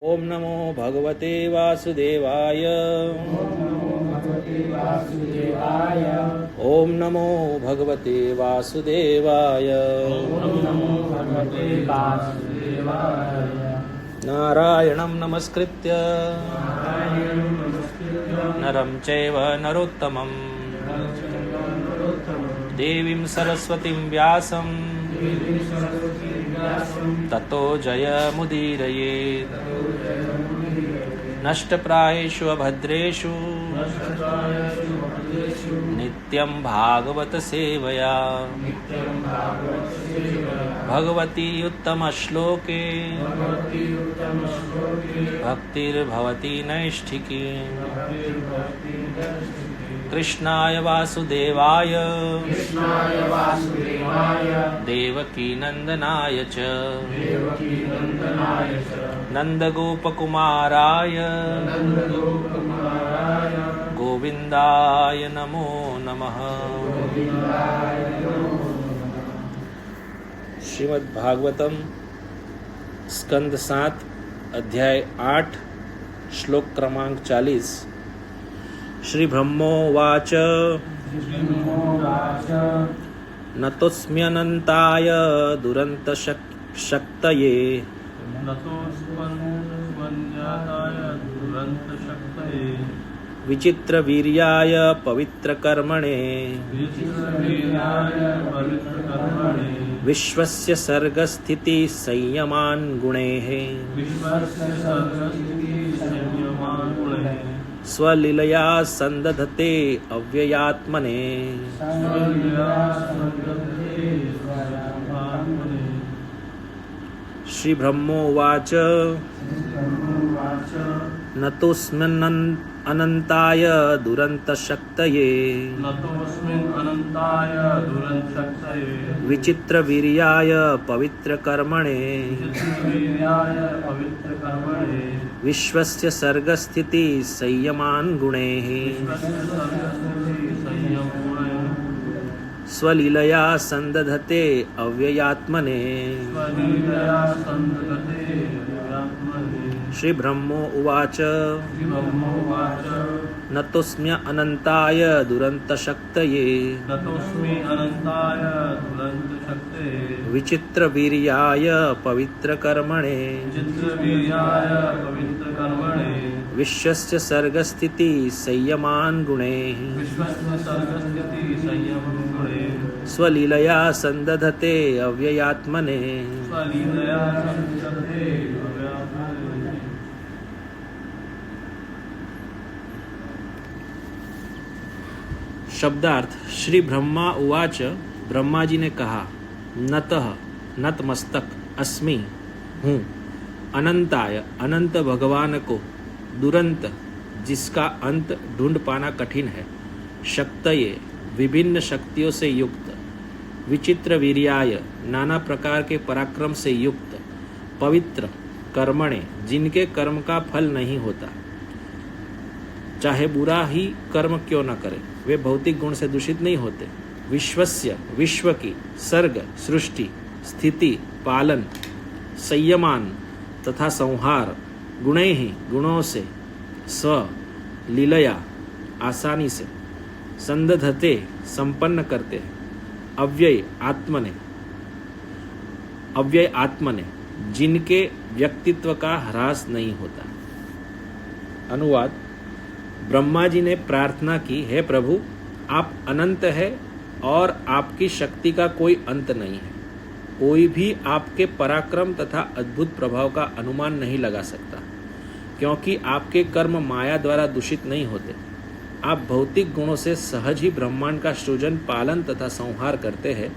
ओम नमो भगवते वासुदेवाय। ओम नमो भगवते वासुदेवाय। नारायणं नमस्कृत्य नरं चैव नरोत्तमं देवीं सरस्वतीं व्यासं ततो जयमुदीरयेत्। नष्टप्रायेषु अभद्रेषु नित्यं भागवत सेवया भगवती उत्तमश्लोके भक्तिर्भवति नैष्ठिकी। कृष्णाय वासुदेवाय देवकी नंदनाय च नंदगोपकुमाराय गोविंदाय नमो नमः। श्रीमद् भागवतम स्कंद 7 अध्याय 8 श्लोक क्रमांक 40। श्री ब्रह्मोवाच नतोऽस्म्यनन्ताय दुरन्तशक्तये विचित्रवीर्याय पवित्रकर्मणे विश्वस्य सर्गस्थिति संयमान् गुणैः स्वलीलया संदधते अव्ययात्मने। श्री ब्रह्मोवाच नतोऽस्मिन्ननन्ताय दुरन्तशक्तये विचित्रवीर्याय पवित्रकर्मणे विश्वस्य सर्गस्थिति संयमान् गुणैः स्वलीलया संदधते अव्ययात्मने। श्री ब्रह्मो उवाच नतोऽस्म्य अनन्ताय दुरन्तशक्तये विचित्रवीर्याय पवित्रकर्मणे विश्वस्य सर्गस्थिति संयमान् गुणैः स्वलीलया संदधते अव्ययात्मने। शब्दार्थ। श्री ब्रह्मा उवाच, ब्रह्मा जी ने कहा, नतः नतमस्तक, अस्मि हूँ, अनंताय अनंत भगवान को, दुरंत जिसका अंत ढूंढ पाना कठिन है, शक्तये विभिन्न शक्तियों से युक्त, विचित्र वीर्याय नाना प्रकार के पराक्रम से युक्त, पवित्र कर्मणे जिनके कर्म का फल नहीं होता, चाहे बुरा ही कर्म क्यों न करे वे भौतिक गुण से दूषित नहीं होते, विश्वस्य विश्व की, सर्ग सृष्टि, स्थिति पालन, संयमान तथा संहार, गुणे ही गुणों से, स्व लीलया आसानी से, संदधते संपन्न करते हैं, अव्यय आत्मने जिनके व्यक्तित्व का ह्रास नहीं होता। अनुवाद। ब्रह्मा जी ने प्रार्थना की, हे प्रभु, आप अनंत है और आपकी शक्ति का कोई अंत नहीं है। कोई भी आपके पराक्रम तथा अद्भुत प्रभाव का अनुमान नहीं लगा सकता, क्योंकि आपके कर्म माया द्वारा दूषित नहीं होते। आप भौतिक गुणों से सहज ही ब्रह्मांड का सृजन, पालन तथा संहार करते हैं,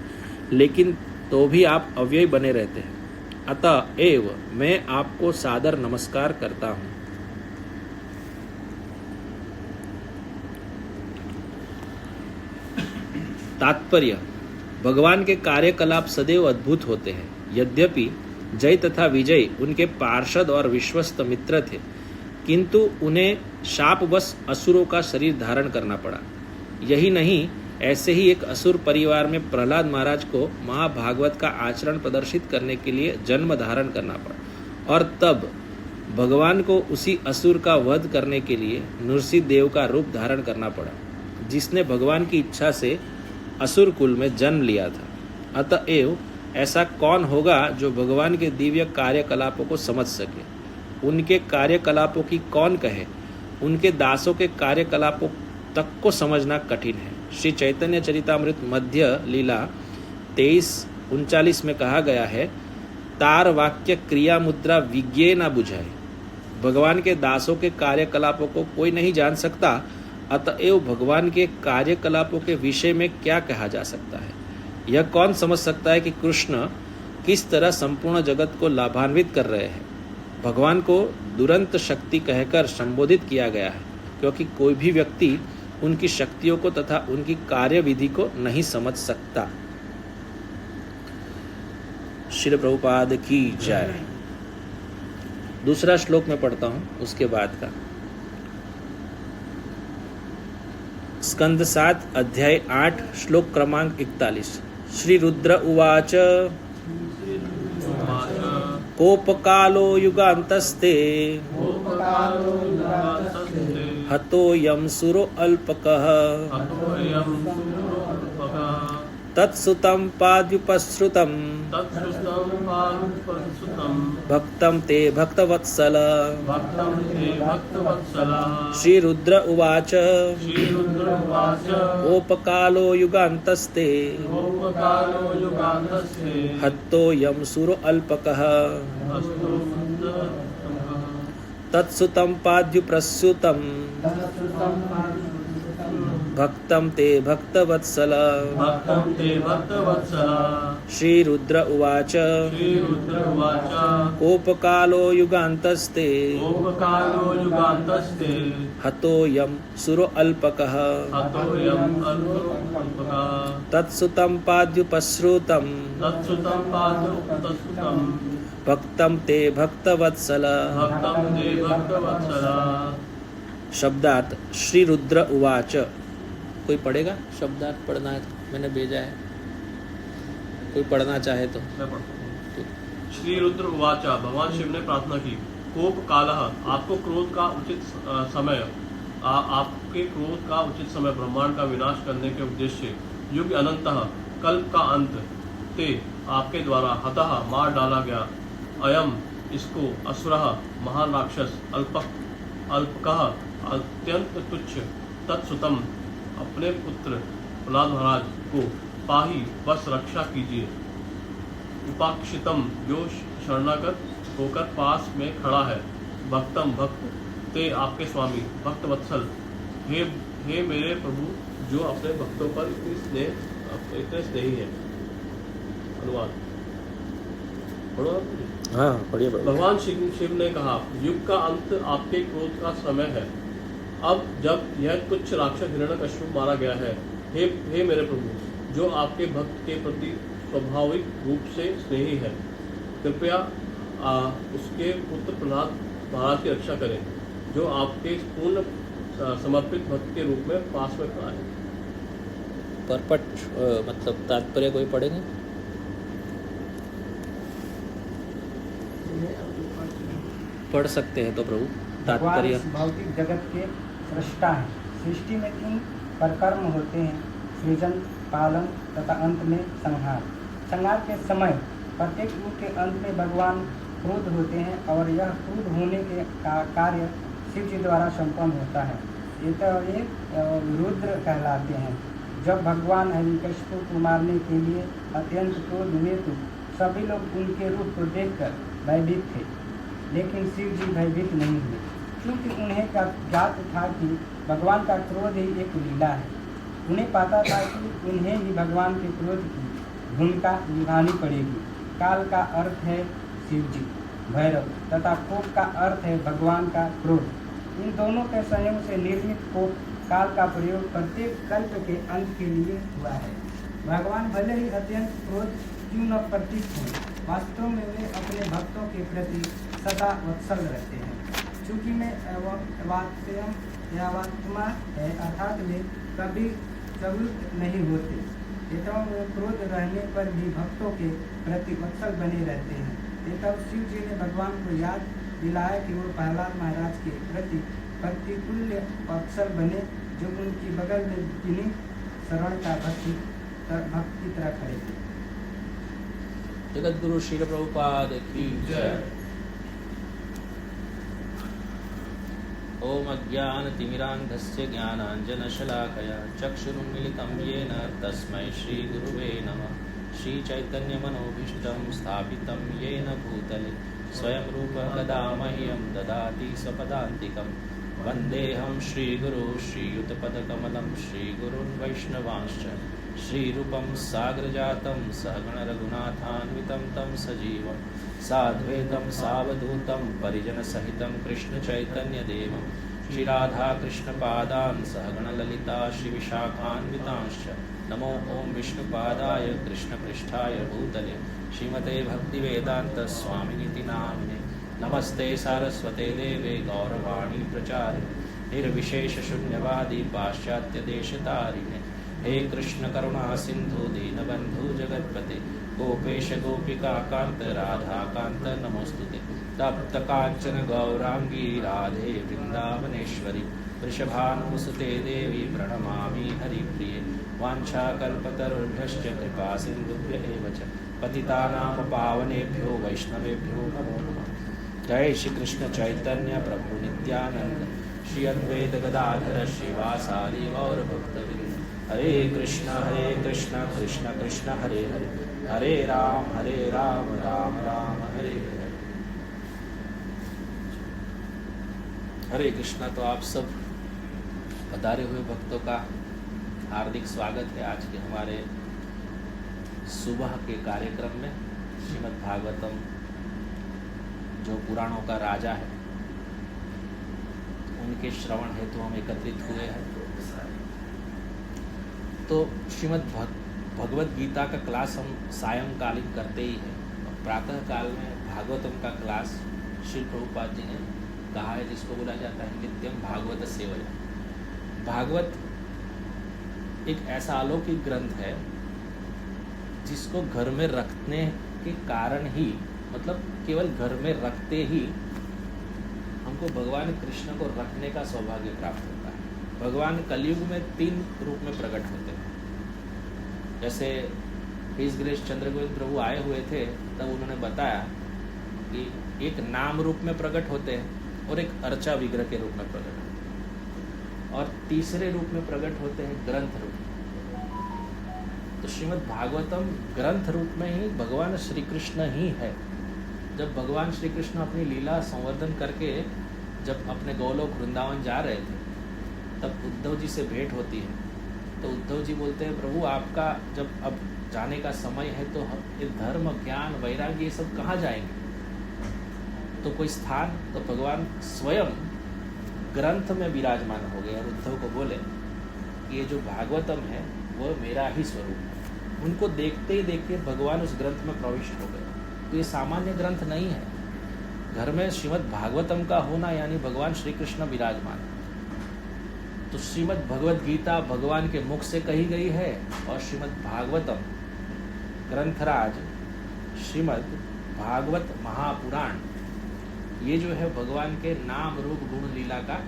लेकिन तो भी आप अव्यय बने रहते हैं। अतएव मैं आपको सादर नमस्कार करता हूँ। तात्पर्य। भगवान के कार्यकलाप सदैव अद्भुत होते हैं। यद्यपि जय तथा विजय उनके पार्षद और विश्वस्त मित्र थे, किंतु उन्हें शापवश असुरों का शरीर धारण करना पड़ा। यही नहीं, ऐसे ही एक असुर परिवार में प्रहलाद महाराज को महाभागवत का आचरण प्रदर्शित करने के लिए जन्म धारण करना पड़ा, और तब भगवान को उसी असुर का वध करने के लिए नृसिंह देव का रूप धारण करना पड़ा, जिसने भगवान की इच्छा से असुर कुल में जन्म लिया था। अतएव ऐसा कौन होगा जो भगवान के दिव्य कार्यकलापों को समझ सके? उनके कार्यकलापों की कौन कहे? उनके दासों के कार्यकलापों तक को समझना कठिन है। श्री चैतन्य चरितामृत मध्य लीला 23:39 में कहा गया है, तार वाक्य क्रिया मुद्रा विज्ञे न बुझाए। भगवान के दासों के कार्यकलापों को कोई नहीं जान सकता, अतएव भगवान के कार्यकलापों के विषय में क्या कहा जा सकता है? यह कौन समझ सकता है कि कृष्ण किस तरह संपूर्ण जगत को लाभान्वित कर रहे हैं? भगवान को दुरंत शक्ति कहकर संबोधित किया गया है, क्योंकि कोई भी व्यक्ति उनकी शक्तियों को तथा उनकी कार्यविधि को नहीं समझ सकता। श्री प्रभुपाद की जय। दूसरा श्लोक में पढ़ता हूं, उसके बाद का। स्कंद 7 अध्याय 8 श्लोक क्रमांक 41। श्री रुद्र उवाच कोपकालो युगान्तस्ते हतोऽयं सुरो अल्पकः तत्सुतं पाद्युपश्रुतं भक्तं ते भक्तवत्सल। श्रीरुद्र उवाच ओपकालो युगान्तस्ते हतोऽयं सुरो अल्पकः तत्सुतं पाद्युप्रस्युतं भक्तं ते भक्तवत्सल। श्रीरुद्र उवाच कोपकालो युगान्तस्ते हतोऽयं सुरो अल्पकः तत्सुतं पाद्युपश्रुतं भक्तं ते भक्तवत्सल। शब्दार्थ श्री रुद्र उवाच। कोई पढ़ेगा? शब्दार्थ पढ़ना है, मैंने भेजा है, कोई पढ़ना चाहे तो। श्री रुद्र उवाच, भगवान शिव ने प्रार्थना की। कोप कालः, आपको क्रोध का उचित समय, आपके क्रोध का उचित समय ब्रह्मांड का विनाश करने के उद्देश्य, युग अनंतः, कल्प का अंत, ते आपके द्वारा हतः मार डाला गया, अयम इसको, असुरः महान राक्षस, अल्पकः अत्यंत तुच्छ, तत्सुतम अपने पुत्र प्रहलाद महाराज को, पाही बस रक्षा कीजिए, उपाक्षितम जो शरणागत होकर पास में खड़ा है, भक्तम भक्त, ते आपके स्वामी, भक्त वत्सल, हे मेरे प्रभु जो अपने भक्तों पर इतने स्नेही है। अनुवाद हाँ पढ़िए। भगवान शिव ने कहा, युग का अंत आपके क्रोध का समय है। अब जब यह तुच्छ राक्षस हिरण्यकश्यप मारा गया है, हे मेरे प्रभु जो आपके भक्त के प्रति स्वाभाविक रूप से स्नेही है, कृपया उसके पुत्र प्रहलाद महाराज की रक्षा करें, जो आपके पूर्ण समर्पित भक्त के रूप में पास में खड़ा है। परपट मतलब तात्पर्य कोई पढ़ेंगे? पढ़ सकते हैं तो प्रभु तात्पर्य। भौतिक जगत के सृष्टा है। सृष्टि में 3 प्रकर्म होते हैं, सृजन, पालन तथा अंत में संहार। संहार के समय प्रत्येक युग के अंत में भगवान क्रोध होते हैं और यह क्रोध होने के कार्य शिव जी द्वारा संपन्न होता है। ये तो रुद्र कहलाते हैं। जब भगवान हिरण्यकश्यप को मारने के लिए अत्यंत क्रोध हुए तो सभी लोग उनके रूप को देखकर भयभीत थे, लेकिन शिव जी भयभीत नहीं हुए, क्योंकि उन्हें ज्ञात था कि भगवान का क्रोध ही एक लीला है। उन्हें पता था कि उन्हें ही भगवान के क्रोध की भूमिका निभानी पड़ेगी। काल का अर्थ है शिव जी, भैरव, तथा कोप का अर्थ है भगवान का क्रोध। इन दोनों के संयोग से निर्मित कोप काल का प्रयोग प्रत्येक कल्प के अंत के लिए हुआ है। भगवान भले ही अत्यंत क्रोध क्यों न प्रतीत हो, वास्तव में वे अपने भक्तों के प्रति सदा वत्सल रहते हैं। चूँकि मैं वात्मा है, अर्थात वे कभी प्रवृत्त नहीं होते, एवं वे क्रोध रहने पर भी भक्तों के प्रति वत्सल बने रहते हैं। एवं शिव जी ने भगवान को याद विलायक एवं प्रहलाद महाराज के प्रति प्रतिकूल अवसर बने, जो उनकी बगल में जिन्हीं शरण का भक्ति तरह खड़े थे। जगत गुरु श्रील प्रभुपाद की जय। ओम अज्ञानतिमिरान्धस्य ज्ञानाञ्जनशलाकया चक्षुरुन्मीलितं येन तस्मै श्रीगुरुवे नमः। श्रीचैतन्यमनोभीष्टं स्थापितं येन भूतले स्वयं रूपः कदा मह्यं ददाति स्वपदान्तिकं। वन्देऽहं श्रीगुरो श्रीयुतपदकमलं श्रीगुरुन् वैष्णवांश्च। श्रीरूपं साग्रजातं सहगणरघुनाथान्वितं तं सजीवं साद्वैतं सावधूतं परिजनसहितं कृष्णचैतन्यदेवं श्रीराधाकृष्णपादान् सहगणललिता श्रीविशाखान्वितांश्च। नमो ओं विष्णुपादाय कृष्णपृष्ठाय भूतले श्रीमते भक्तिवेदान्तस्वामिनिति नामिने। नमस्ते सारस्वते देवे गौरवाणी प्रचारिणे निर्विशेषशून्यवादी पाश्चात्यदेशतारिणे। हे कृष्ण करुणा सिंधु दीनबंधु जगत्पते गोपेश गोपिका कांत राधा कांत नमोस्तुते। तप्त कांचन गौरांगी राधे वृंदावनेश्वरी वृषभानुसुते देवी प्रणमामि हरिप्रिये। वाञ्छाकल्पतरुभ्यश्च कृपा सिन्धुभ्य एव च पतितानां पावनेभ्यो वैष्णवेभ्यो नमो नमः। जय श्री कृष्ण चैतन्य प्रभु नित्यानंद श्री अद्वैत गदाधर श्रीवासादि गौर भक्तवृंद। हरे कृष्ण कृष्ण कृष्ण हरे हरे हरे राम राम राम हरे हरे। हरे कृष्णा। तो आप सब पधारे हुए भक्तों का हार्दिक स्वागत है आज के हमारे सुबह के कार्यक्रम में। श्रीमद् भागवतम जो पुराणों का राजा है, उनके श्रवण हेतु हम एकत्रित हुए हैं। तो श्रीमद् भगवत गीता का क्लास हम सायंकालीन करते ही हैं। प्रातः काल में भागवतम का क्लास श्री प्रभुपाद जी ने कहा है, जिसको बोला जाता है नित्यम भागवत सेवया। भागवत एक ऐसा अलौकिक ग्रंथ है जिसको घर में रखने के कारण ही, मतलब केवल घर में रखते ही हमको भगवान कृष्ण को रखने का सौभाग्य प्राप्त होता है। भगवान कलयुग में 3 रूप में प्रकट होते हैं। जैसे हिज ग्रेस चंद्रगोविंद प्रभु आए हुए थे, तब उन्होंने बताया कि एक नाम रूप में प्रकट होते हैं और एक अर्चा विग्रह के रूप में प्रकट होते हैं, और तीसरे रूप में प्रकट होते हैं ग्रंथ रूप में। तो श्रीमद् भागवतम ग्रंथ रूप में ही भगवान श्री कृष्ण ही है। जब भगवान श्री कृष्ण अपनी लीला संवर्धन करके जब अपने गोलोक वृंदावन जा रहे थे, तब उद्धव जी से भेंट होती है। तो उद्धव जी बोलते हैं, प्रभु आपका जब अब जाने का समय है, तो हम ये धर्म ज्ञान वैराग्य ये सब कहाँ जाएंगे? तो कोई स्थान? तो भगवान स्वयं ग्रंथ में विराजमान हो गए और उद्धव को बोले कि ये जो भागवतम है वो मेरा ही स्वरूप है। उनको देखते ही देखते भगवान उस ग्रंथ में प्रविष्ट हो गए। तो ये सामान्य ग्रंथ नहीं है। घर में श्रीमद् भागवतम का होना यानी भगवान श्री कृष्ण विराजमान। तो श्रीमद् भगवत गीता भगवान के मुख से कही गई है, और श्रीमद् भागवतम ग्रंथराज श्रीमद् भागवत महापुराण ये जो है भगवान के नाम रूप गुण लीला का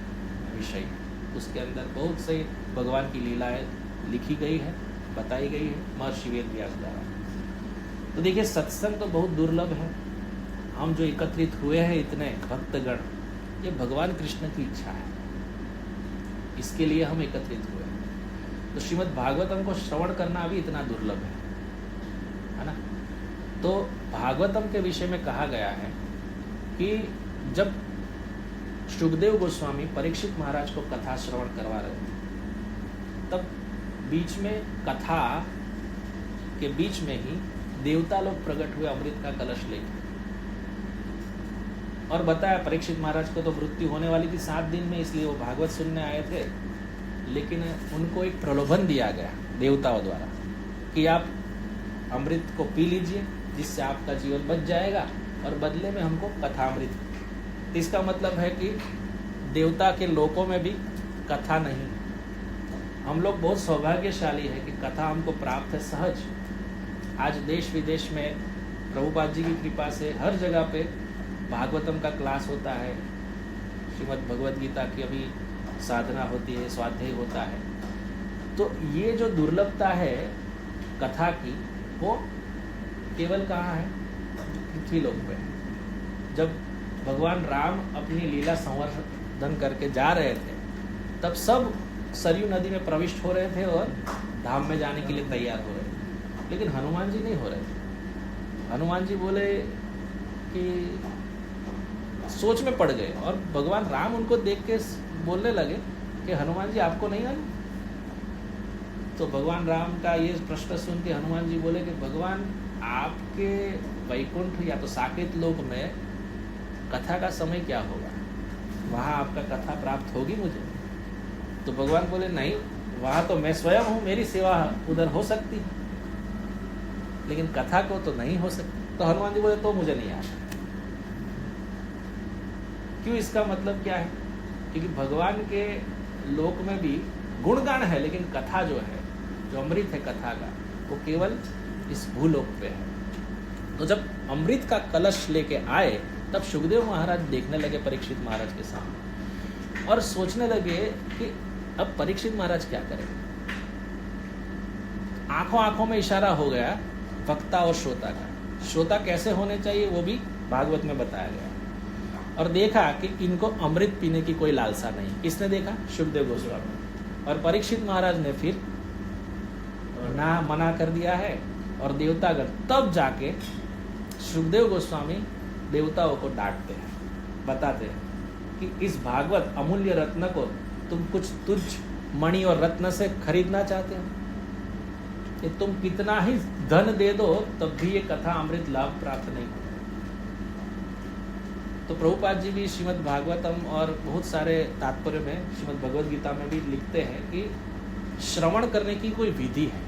विषय है। उसके अंदर बहुत से भगवान की लीलाएं लिखी गई है, बताई गई है महर्षि वेद व्यास द्वारा। तो देखिए, सत्संग तो बहुत दुर्लभ है। हम जो एकत्रित हुए हैं इतने भक्तगण, ये भगवान कृष्ण की इच्छा है, इसके लिए हम एकत्रित हुए हैं। तो श्रीमद् भागवतम को श्रवण करना भी इतना दुर्लभ है ना। तो भागवतम के विषय में कहा गया है कि जब शुकदेव गोस्वामी परीक्षित महाराज को कथा श्रवण करवा रहे थे, तब बीच में कथा के बीच में ही देवता लोग प्रकट हुए अमृत का कलश लेकर, और बताया परीक्षित महाराज को तो मृत्यु होने वाली थी 7 दिन में, इसलिए वो भागवत सुनने आए थे। लेकिन उनको एक प्रलोभन दिया गया देवताओं द्वारा कि आप अमृत को पी लीजिए, जिससे आपका जीवन बच जाएगा, और बदले में हमको कथामृत। इसका मतलब है कि देवता के लोकों में भी कथा नहीं। हम लोग बहुत सौभाग्यशाली है कि कथा हमको प्राप्त है सहज। आज देश विदेश में प्रभुपाद जी की कृपा से हर जगह पे भागवतम का क्लास होता है, श्रीमद् भगवद गीता की अभी साधना होती है, स्वाध्याय होता है, तो ये जो दुर्लभता है कथा की वो केवल कहाँ है? पृथ्वी लोक पे है। जब भगवान राम अपनी लीला संवर्धन करके जा रहे थे तब सब सरयू नदी में प्रविष्ट हो रहे थे और धाम में जाने के लिए तैयार हो रहे थे, लेकिन हनुमान जी नहीं हो रहे थे। हनुमान जी बोले कि सोच में पड़ गए और भगवान राम उनको देख के बोलने लगे कि हनुमान जी आपको नहीं आना? तो भगवान राम का ये प्रश्न सुन के हनुमान जी बोले कि भगवान आपके वैकुंठ या तो साकेत लोक में कथा का समय क्या होगा, वहाँ आपका कथा प्राप्त होगी मुझे? तो भगवान बोले नहीं, वहाँ तो मैं स्वयं हूँ, मेरी सेवा उधर हो सकती है, लेकिन कथा को तो नहीं हो सकती। तो हनुमान जी बोले तो मुझे नहीं आता। क्यों? इसका मतलब क्या है? क्योंकि भगवान के लोक में भी गुणगान है, लेकिन कथा जो है, जो अमृत है कथा का, वो केवल इस भूलोक पे है। तो जब अमृत का कलश लेके आए तब सुखदेव महाराज देखने लगे परीक्षित महाराज के सामने और सोचने लगे कि अब परीक्षित महाराज क्या करेंगे। आंखों आंखों में इशारा हो गया वक्ता और श्रोता का। श्रोता कैसे होने चाहिए वो भी भागवत में बताया गया, और देखा कि इनको अमृत पीने की कोई लालसा नहीं। किसने देखा? सुखदेव गोस्वामी। और परीक्षित महाराज ने फिर ना मना कर दिया है, और देवतागण तब जाके सुखदेव गोस्वामी देवताओं को डांटते हैं, बताते हैं कि इस भागवत अमूल्य रत्न को तुम कुछ तुच्छ मणि और रत्न से खरीदना चाहते हो कि तुम कितना ही धन दे दो तब भी ये कथा अमृत लाभ प्राप्त नहीं होगा। तो प्रभुपाद जी भी श्रीमद् भागवतम और बहुत सारे तात्पर्य में श्रीमद् भगवद गीता में भी लिखते हैं कि श्रवण करने की कोई विधि है।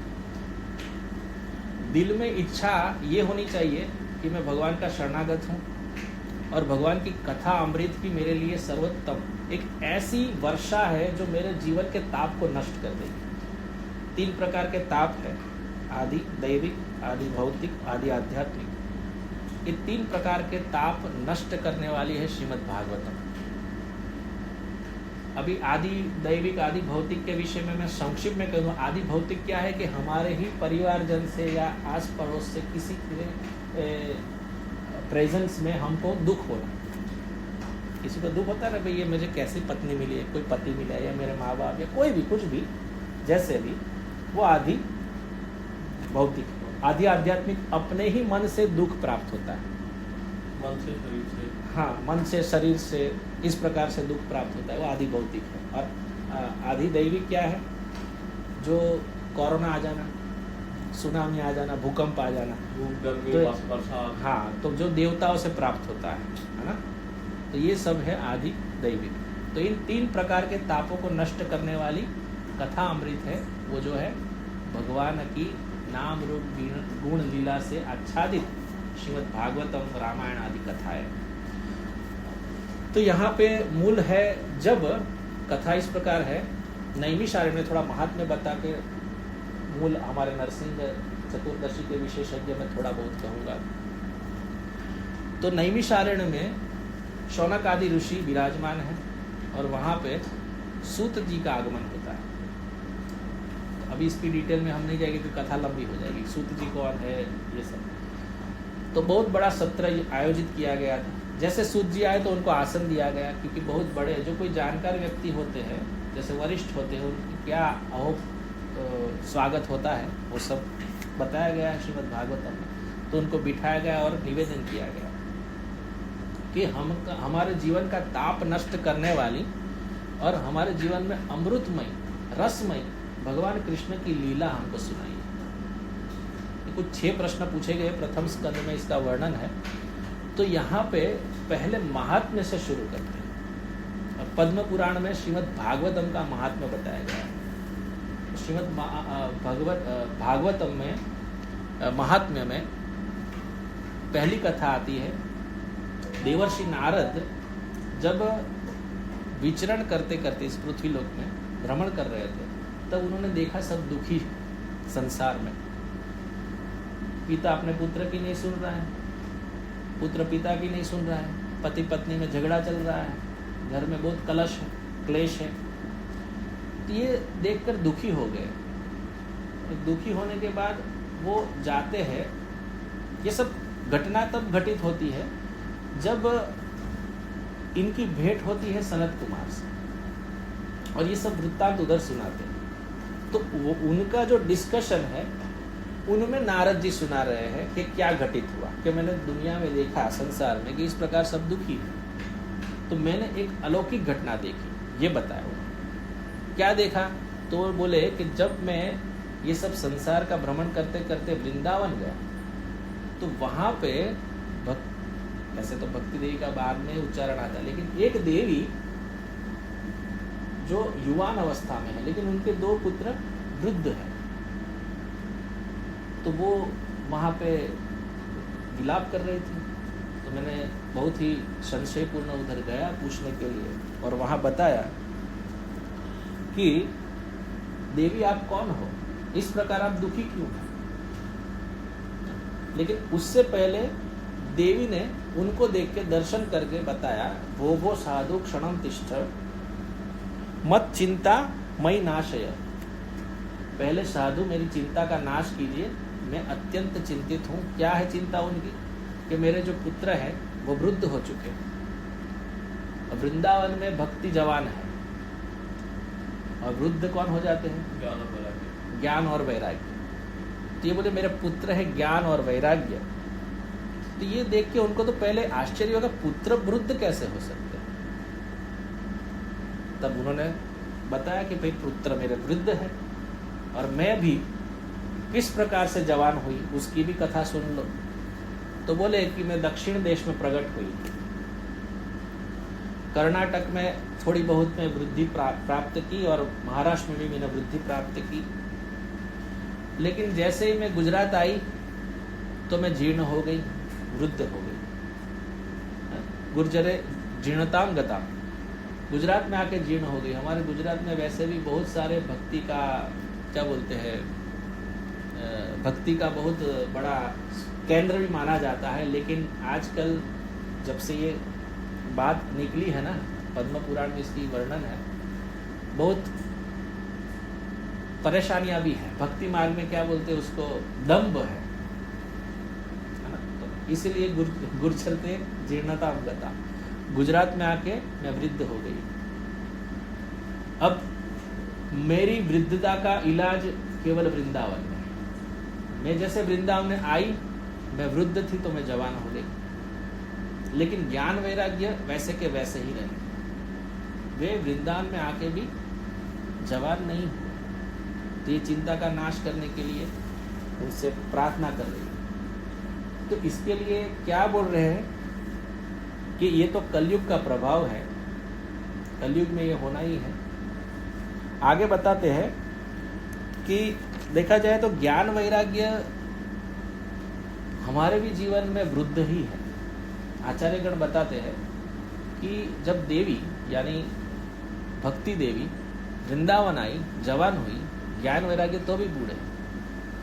दिल में इच्छा ये होनी चाहिए कि मैं भगवान का शरणागत हूँ और भगवान की कथा अमृत की मेरे लिए सर्वोत्तम एक ऐसी वर्षा है जो मेरे जीवन के ताप को नष्ट कर देगी। 3 प्रकार के ताप है, आदि दैविक, आदि भौतिक, आदि आध्यात्मिक। ये 3 प्रकार के ताप नष्ट करने वाली है श्रीमद् भागवतम। अभी आदि दैविक, आदि भौतिक के विषय में मैं संक्षिप्त में कहूँ। आदि भौतिक क्या है कि हमारे ही परिवारजन से या आस पड़ोस से किसी के प्रेजेंस में हमको दुख होना। किसी को दुख होता है ना, भाई ये मुझे कैसी पत्नी मिली है, कोई पति मिला है, या मेरे माँ बाप, या कोई भी कुछ भी जैसे भी, वो आदि भौतिक। आदि आध्यात्मिक अपने ही मन से दुख प्राप्त होता है, मन से शरीर से, हाँ मन से शरीर से इस प्रकार से दुख प्राप्त होता है, वो आदि भौतिक है। और आदि दैविक क्या है? जो कोरोना आ जाना, सुनामी आ जाना, भूकंप आ जाना, गर्मी, तो बरसात, हाँ, तो जो देवताओं से प्राप्त होता है ना, तो ये सब है आदि दैविक। तो इन 3 प्रकार के तापों को नष्ट करने वाली कथा अमृत है, वो जो है भगवान की नाम रूप गुण लीला से आच्छादित श्रीमद् भागवतम, रामायण आदि कथाएं। तो यहाँ पे मूल है, जब कथा इस प्रकार है, नैमिषारण्य में थोड़ा महात्म्य बता के मूल हमारे नरसिंह चतुर्दशी के विशेषज्ञ में थोड़ा बहुत कहूँगा। तो नैमिषारण्य में शौनक आदि ऋषि विराजमान है और वहाँ पे सूत जी का आगमन होता है। तो अभी इसकी डिटेल में हम नहीं जाएंगे क्योंकि कथा लंबी हो जाएगी। सूत जी कौन है ये सब, तो बहुत बड़ा सत्र आयोजित किया गया था। जैसे सूत जी आए तो उनको आसन दिया गया, क्योंकि बहुत बड़े जो कोई जानकार व्यक्ति होते हैं, जैसे वरिष्ठ होते हैं, उनकी क्या स्वागत होता है वो सब बताया गया है श्रीमद् भागवतम में। तो उनको बिठाया गया और निवेदन किया गया कि हमारे जीवन का ताप नष्ट करने वाली और हमारे जीवन में अमृतमय, रसमय भगवान कृष्ण की लीला हमको सुनाई। कुछ 6 प्रश्न पूछे गए, प्रथम स्कंद में इसका वर्णन है। तो यहाँ पे पहले महात्म्य से शुरू करते हैं और पद्म पुराण में श्रीमद् भागवतम का महात्म्य बताया गया है। श्रीमद् भागवतम में महात्म्य में पहली कथा आती है। देवर्षि नारद जब विचरण करते करते इस पृथ्वी लोक में भ्रमण कर रहे थे, तब उन्होंने देखा सब दुखी संसार में। पिता अपने पुत्र की नहीं सुन रहा है, पुत्र पिता की नहीं सुन रहा है, पति पत्नी में झगड़ा चल रहा है, घर में बहुत कलश है, क्लेश है। तो ये देखकर दुखी हो गए। दुखी होने के बाद वो जाते हैं। ये सब घटना तब घटित होती है जब इनकी भेंट होती है सनत कुमार से, और ये सब वृत्तांत उधर सुनाते हैं। तो वो उनका जो डिस्कशन है उनमें नारद जी सुना रहे हैं कि क्या घटित हुआ, कि मैंने दुनिया में देखा, संसार में, कि इस प्रकार सब दुखी है। तो मैंने एक अलौकिक घटना देखी, ये बताया उन्होंने। क्या देखा? तो वो बोले कि जब मैं ये सब संसार का भ्रमण करते करते वृंदावन गया, तो वहां पे ऐसे तो भक्ति देवी का बाद में उच्चारण आता है, लेकिन एक देवी जो युवान अवस्था में है, लेकिन उनके 2 पुत्र वृद्ध हैं। तो वो वहां पे विलाप कर रही थी। तो मैंने बहुत ही संशयपूर्ण उधर गया पूछने के लिए, और वहां बताया कि देवी आप कौन हो, इस प्रकार आप दुखी क्यों हैं? लेकिन उससे पहले देवी ने उनको देख के दर्शन करके बताया, वो साधु क्षणम तिष्ठ मत चिंता मई नाशय। पहले साधु मेरी चिंता का नाश कीजिए, मैं अत्यंत चिंतित हूँ। क्या है चिंता उनकी? कि मेरे जो पुत्र हैं वो वृद्ध हो चुके हैं। वृंदावन में भक्ति जवान है, और वृद्ध कौन हो जाते हैं? ज्ञान और वैराग्य। तो ये बोले मेरे पुत्र है ज्ञान और वैराग्य। तो ये देख के उनको तो पहले आश्चर्य होगा, पुत्र वृद्ध कैसे हो सकते हैं? तब उन्होंने बताया कि भाई पुत्र मेरे वृद्ध है, और मैं भी किस प्रकार से जवान हुई उसकी भी कथा सुन लो। तो बोले कि मैं दक्षिण देश में प्रकट हुई, कर्नाटक में थोड़ी बहुत में वृद्धि प्राप्त की, और महाराष्ट्र में भी मैंने वृद्धि प्राप्त की। लेकिन जैसे ही मैं गुजरात आई तो मैं जीर्ण हो गई, वृद्ध हो गई। गुर्जरे जीर्णताम गता, गुजरात में आके जीर्ण हो गई। हमारे गुजरात में वैसे भी बहुत सारे भक्ति का क्या बोलते हैं, भक्ति का बहुत बड़ा केंद्र भी माना जाता है। लेकिन आजकल जब से ये बात निकली है ना, पद्म पुराण में इसकी वर्णन है, बहुत परेशानियां भी है। भक्ति मार्ग में क्या बोलते हैं उसको, दम्भ है ना। तो इसीलिए गुर्जरते जीर्णता गता, गुजरात में आके मैं वृद्ध हो गई। अब मेरी वृद्धता का इलाज केवल वृंदावन में। मैं जैसे वृंदावन में आई, मैं वृद्ध थी तो मैं जवान हो गई, लेकिन ज्ञान वैराग्य वैसे के वैसे ही रहे। वे वृंदावन में आके भी जवान नहीं हुए। तो ये चिंता का नाश करने के लिए उनसे प्रार्थना कर रही है। तो इसके लिए क्या बोल रहे हैं कि ये तो कलयुग का प्रभाव है, कलयुग में ये होना ही है। आगे बताते हैं कि देखा जाए तो ज्ञान वैराग्य हमारे भी जीवन में वृद्ध ही है। आचार्यगण बताते हैं कि जब देवी यानी भक्ति देवी वृंदावन आई, जवान हुई, ज्ञान वैराग्य तो भी बूढ़े।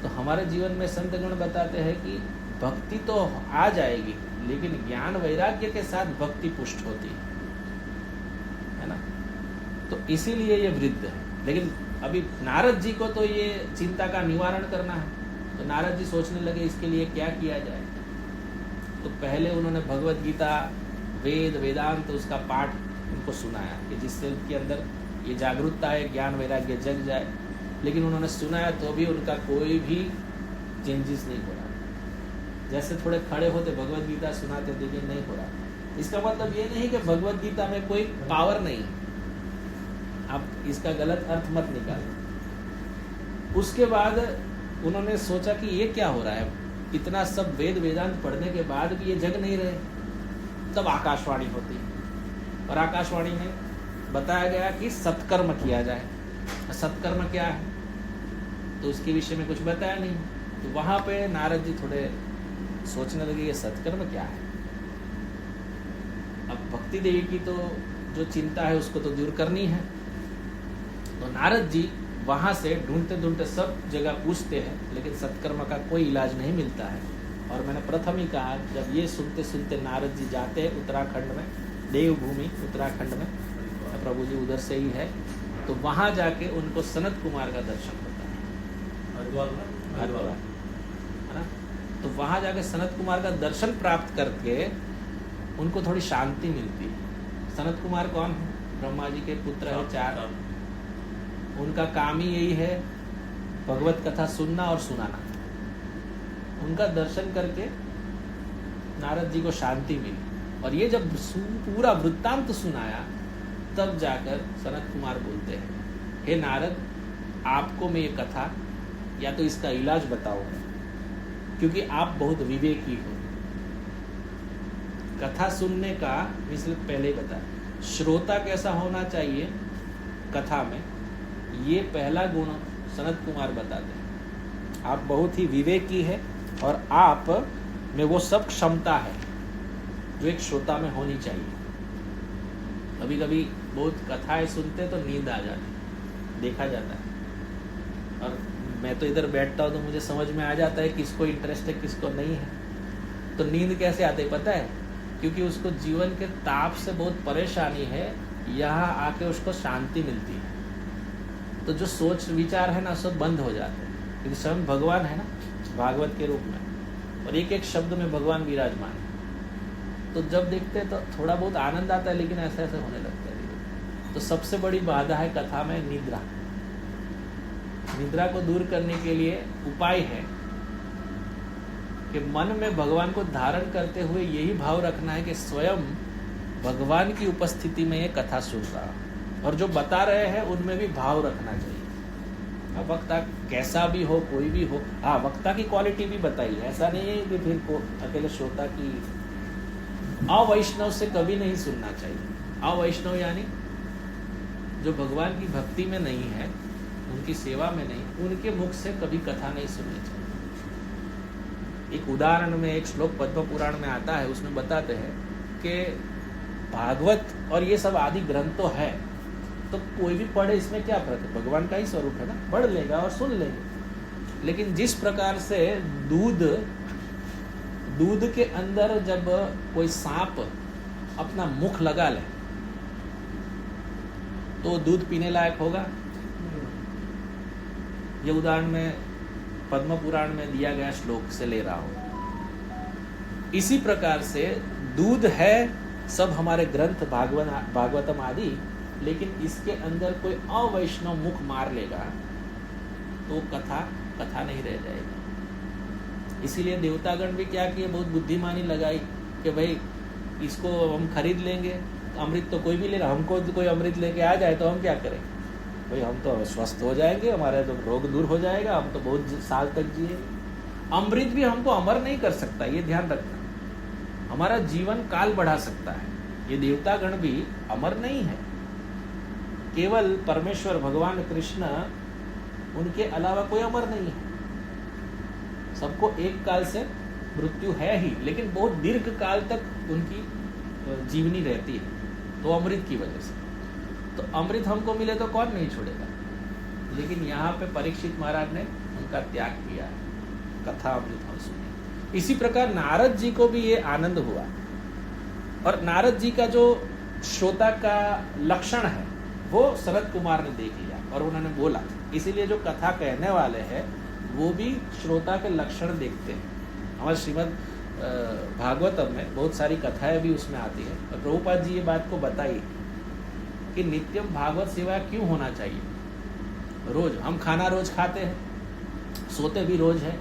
तो हमारे जीवन में संतगण बताते हैं कि भक्ति तो आ जाएगी, लेकिन ज्ञान वैराग्य के साथ भक्ति पुष्ट होती है ना। तो इसीलिए ये वृद्ध है। लेकिन अभी नारद जी को तो ये चिंता का निवारण करना है, तो नारद जी सोचने लगे इसके लिए क्या किया जाए। तो पहले उन्होंने भगवत गीता, वेद, वेदांत उसका पाठ उनको सुनाया कि जिससे उनके अंदर ये जागरूकता है, ज्ञान वैराग्य जग जाए। लेकिन उन्होंने सुनाया तो भी उनका कोई भी चेंजेस नहीं हो रहा। जैसे थोड़े खड़े होते भगवत गीता सुनाते, लेकिन नहीं हो रहा। इसका मतलब ये नहीं कि भगवत गीता में कोई पावर नहीं है, आप इसका गलत अर्थ मत निकालो। उसके बाद उन्होंने सोचा कि ये क्या हो रहा है, इतना सब वेद वेदांत पढ़ने के बाद भी ये जग नहीं रहे। तब आकाशवाणी होती है, और आकाशवाणी में बताया गया कि सत्कर्म किया जाए। सत्कर्म क्या है तो उसके विषय में कुछ बताया नहीं। तो वहां पे नारद जी थोड़े सोचने लगे ये सत्कर्म क्या है। अब भक्ति देवी की तो जो चिंता है उसको तो दूर करनी है। तो नारद जी वहां से ढूंढते ढूंढते सब जगह पूछते हैं, लेकिन सत्कर्म का कोई इलाज नहीं मिलता है। और मैंने प्रथम ही कहा, जब ये सुनते सुनते नारद जी जाते हैं उत्तराखंड में, देवभूमि उत्तराखंड में, प्रभु जी उधर से ही है, तो वहाँ जाके उनको सनत कुमार का दर्शन होता है, हरिद्वार है ना। तो वहाँ जाके सनत कुमार का दर्शन प्राप्त करके उनको थोड़ी शांति मिलती है। सनत कुमार कौन है? ब्रह्मा जी के पुत्र है, 4। उनका काम ही यही है भगवत कथा सुनना और सुनाना। उनका दर्शन करके नारद जी को शांति मिली, और ये जब पूरा वृत्तांत सुनाया तब जाकर सनत कुमार बोलते हैं, हे नारद, आपको मैं ये कथा या तो इसका इलाज बताऊंगा, क्योंकि आप बहुत विवेकी हो। कथा सुनने का मिसल पहले ही बताया, श्रोता कैसा होना चाहिए कथा में, ये पहला गुण सनत कुमार बताते हैं। आप बहुत ही विवेकी है और आप में वो सब क्षमता है जो एक श्रोता में होनी चाहिए। कभी कभी बहुत कथाएं सुनते तो नींद आ जाती, देखा जाता है, और मैं तो इधर बैठता हूँ तो मुझे समझ में आ जाता है किसको इंटरेस्ट है किसको नहीं है। तो नींद कैसे आती है पता है? क्योंकि उसको जीवन के ताप से बहुत परेशानी है, यहाँ आके उसको शांति मिलती है। तो जो सोच विचार है ना सब बंद हो जाते हैं, क्योंकि स्वयं भगवान है ना भागवत के रूप में, और एक एक शब्द में भगवान विराजमान है। तो जब देखते हैं तो थोड़ा बहुत आनंद आता है, लेकिन ऐसे ऐसे होने लगता है। तो सबसे बड़ी बाधा है कथा में निद्रा। निद्रा को दूर करने के लिए उपाय है कि मन में भगवान को धारण करते हुए यही भाव रखना है कि स्वयं भगवान की उपस्थिति में ये कथा सुन रहा, और जो बता रहे हैं उनमें भी भाव रखना चाहिए। अब वक्ता कैसा भी हो, कोई भी हो, हाँ वक्ता की क्वालिटी भी बताइए, ऐसा नहीं है कि फिर को अकेले श्रोता की। अवैष्णव से कभी नहीं सुनना चाहिए। अवैष्णव यानी जो भगवान की भक्ति में नहीं है, उनकी सेवा में नहीं, उनके मुख से कभी कथा नहीं सुननी चाहिए। एक उदाहरण में एक श्लोक पद्म पुराण में आता है, उसमें बताते हैं कि भागवत और ये सब आदि ग्रंथ तो है, तो कोई भी पढ़े इसमें क्या फर्क है, भगवान का ही स्वरूप है ना, पढ़ लेगा और सुन लेगा। लेकिन जिस प्रकार से दूध के अंदर जब कोई सांप अपना मुख लगा ले तो दूध पीने लायक होगा। ये उदाहरण में पद्म पुराण में दिया गया श्लोक से ले रहा हूं। इसी प्रकार से दूध है सब हमारे ग्रंथ भागवतम आदि, लेकिन इसके अंदर कोई अवैष्णव मुख मार लेगा तो कथा नहीं रह जाएगी। इसीलिए देवतागण भी क्या किए, बहुत बुद्धिमानी लगाई कि भाई इसको हम खरीद लेंगे, अमृत तो कोई भी ले रहा, हमको कोई अमृत लेके आ जाए तो हम क्या करें भाई, हम तो स्वस्थ हो जाएंगे, हमारा तो रोग दूर हो जाएगा, हम तो बहुत साल तक जिए। अमृत भी हमको अमर नहीं कर सकता, ये ध्यान रखना। हमारा जीवन काल बढ़ा सकता है, ये देवतागण भी अमर नहीं है। केवल परमेश्वर भगवान कृष्ण, उनके अलावा कोई अमर नहीं है। सबको एक काल से मृत्यु है ही, लेकिन बहुत दीर्घ काल तक उनकी जीवनी रहती है, तो अमृत की वजह से। तो अमृत हमको मिले तो कौन नहीं छोड़ेगा। लेकिन यहाँ पे परीक्षित महाराज ने उनका त्याग किया, कथा अमृत हम सुने। इसी प्रकार नारद जी को भी ये आनंद हुआ, और नारद जी का जो श्रोता का लक्षण है वो सनत कुमार ने देख लिया और उन्होंने बोला। इसीलिए जो कथा कहने वाले हैं वो भी श्रोता के लक्षण देखते हैं। हमारे श्रीमद् भागवतम में बहुत सारी कथाएं भी उसमें आती है, और प्रभुपाद जी ये बात को बताई कि नित्यम भागवत सेवा क्यों होना चाहिए। रोज हम खाना रोज खाते हैं, सोते भी रोज है।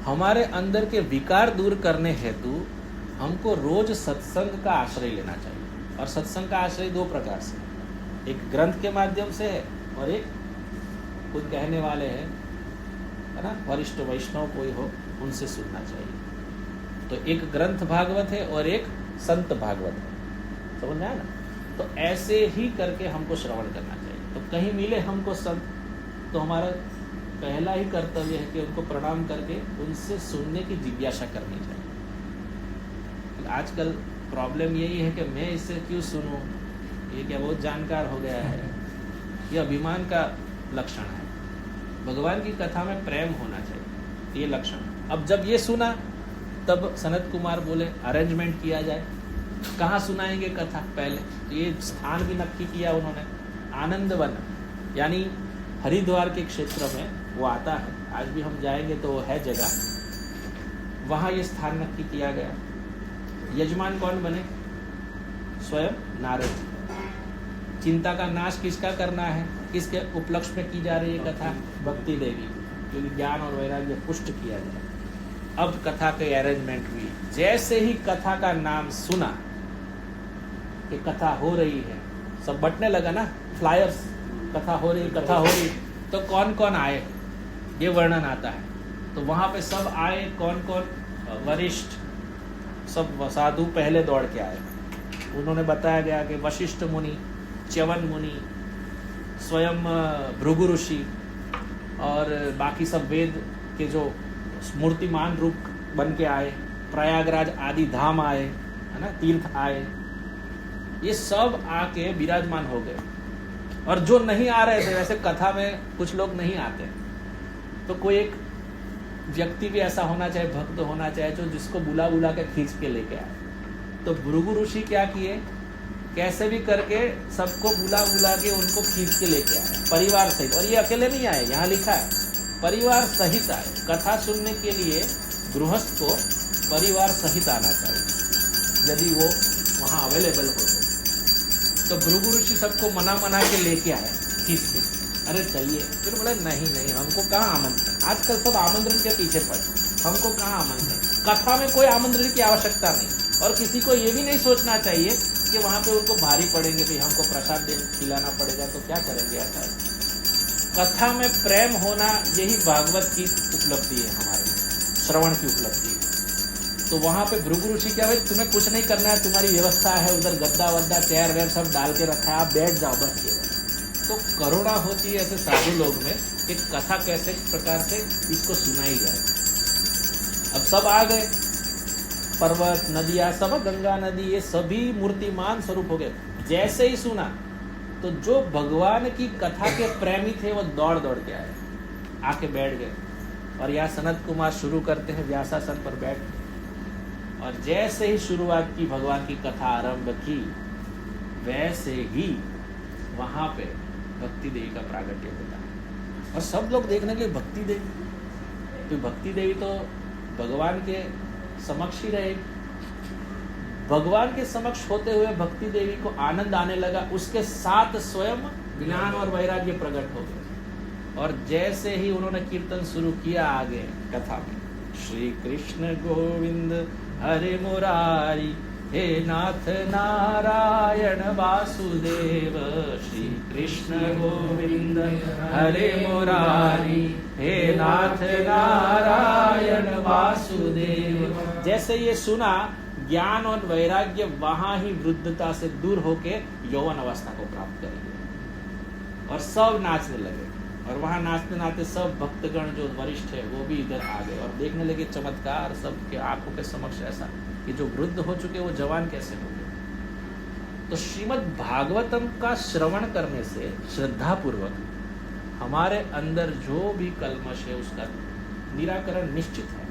हमारे अंदर के विकार दूर करने हेतु हमको रोज सत्संग का आश्रय लेना चाहिए। और सत्संग का आश्रय दो प्रकार से, एक ग्रंथ के माध्यम से है और एक कुछ कहने वाले हैं, है ना, वरिष्ठ वैष्णव कोई हो उनसे सुनना चाहिए। तो एक ग्रंथ भागवत है और एक संत भागवत है, समझ में आया ना। तो ऐसे ही करके हमको श्रवण करना चाहिए। तो कहीं मिले हमको संत, तो हमारा पहला ही कर्तव्य है कि उनको प्रणाम करके उनसे सुनने की जिज्ञासा करनी चाहिए। आजकल प्रॉब्लम यही है कि मैं इससे क्यों सुनूं, ये क्या बहुत जानकार हो गया है, ये अभिमान का लक्षण है। भगवान की कथा में प्रेम होना चाहिए, ये लक्षण है। अब जब ये सुना तब सनत कुमार बोले अरेंजमेंट किया जाए, कहाँ सुनाएंगे कथा। पहले तो ये स्थान भी नक्की किया उन्होंने, आनंदवन यानी हरिद्वार के क्षेत्र में वो आता है, आज भी हम जाएंगे तो वो है जगह, वहाँ ये स्थान नक्की किया गया। यजमान कौन बने? स्वयं नारद। चिंता का नाश किसका करना है, किसके उपलक्ष्य में की जा रही है कथा? भक्ति देवी, क्योंकि ज्ञान और वैराग्य पुष्ट किया जाए। अब कथा के अरेंजमेंट हुई। जैसे ही कथा का नाम सुना कि कथा हो रही है, सब बंटने लगा ना फ्लायर्स, कथा हो रही, कथा हो रही, तो कौन कौन आए ये वर्णन आता है। तो वहाँ पे सब आए, कौन कौन? वरिष्ठ सब साधु पहले दौड़ के आए। उन्होंने बताया गया कि वशिष्ठ मुनि, च्यवन मुनि, स्वयं भृगु ऋषि और बाकी सब वेद के जो मूर्तिमान रूप बन के आए, प्रयागराज आदि धाम आए, है ना, तीर्थ आए, ये सब आके विराजमान हो गए। और जो नहीं आ रहे थे, वैसे कथा में कुछ लोग नहीं आते, तो कोई एक व्यक्ति भी ऐसा होना चाहिए, भक्त होना चाहिए, जो जिसको बुला बुला के खींच के लेके आए। तो भृगु ऋषि क्या किए, कैसे भी करके सबको बुला बुला के उनको खींच के लेके आए परिवार सहित। और ये अकेले नहीं आए, यहाँ लिखा है परिवार सहित आए। कथा सुनने के लिए गृहस्थ को परिवार सहित आना चाहिए यदि वो वहाँ अवेलेबल हो तो भृगु ऋषि सबको मना के लेके आए खींच के, अरे चलिए। फिर बोले नहीं नहीं, हमको कहाँ आमंत्रण, आजकल सब आमंत्रण के पीछे पड़े, हमको कहाँ आमंत्रण। कथा में कोई आमंत्रण की आवश्यकता नहीं, और किसी को ये भी नहीं सोचना चाहिए कि वहाँ पे उनको भारी पड़ेंगे, भाई हमको प्रसाद खिलाना पड़ेगा तो क्या करेंगे। ऐसा कथा में प्रेम होना, यही भागवत की उपलब्धि है, हमारे श्रवण की उपलब्धि है। तो वहाँ पे भृगु ऋषि क्या, भाई तुम्हें कुछ नहीं करना है, तुम्हारी व्यवस्था है, उधर गद्दा वद्दा चेयर वेयर सब डाल के रखा है, आप बैठ जाओ बस ये। तो करुणा होती है ऐसे साधु लोग में कि कथा कैसे प्रकार से इसको सुनाई जाए। अब सब आ गए, पर्वत नदियाँ सब, गंगा नदी, ये सभी मूर्तिमान स्वरूप हो गए। जैसे ही सुना तो जो भगवान की कथा के प्रेमी थे वो दौड़ दौड़ के आए, आके बैठ गए। और यहाँ सनत कुमार शुरू करते हैं व्यासासन पर बैठ, और जैसे ही शुरुआत की, भगवान की कथा आरंभ की, वैसे ही वहां पे भक्ति देवी का प्रागट्य होता है। और सब लोग देखने के लिए भक्ति देवी, तो भक्ति देवी तो भगवान के समक्ष ही रहे। भगवान के समक्ष होते हुए भक्ति देवी को आनंद आने लगा, उसके साथ स्वयं ज्ञान और वैराग्य प्रकट हो गए। और जैसे ही उन्होंने कीर्तन शुरू किया आगे कथा में, श्री कृष्ण गोविंद हरे मुरारी, हे नाथ नारायण वासुदेव, श्री कृष्ण गोविंद हरे मुरारी, हे नाथ नारायण वासुदेव। जैसे ये सुना, ज्ञान और वैराग्य वहां ही वृद्धता से दूर होके यौवन अवस्था को प्राप्त करेंगे। और सब नाचने लगे, और वहां नाचते नाचते सब भक्तगण जो वरिष्ठ है वो भी इधर आ गए और देखने लगे चमत्कार सबके आंखों के समक्ष, ऐसा कि जो वृद्ध हो चुके वो जवान कैसे हो गए। तो श्रीमद् भागवतम का श्रवण करने से श्रद्धा पूर्वक हमारे अंदर जो भी कल्मश है उसका निराकरण निश्चित है।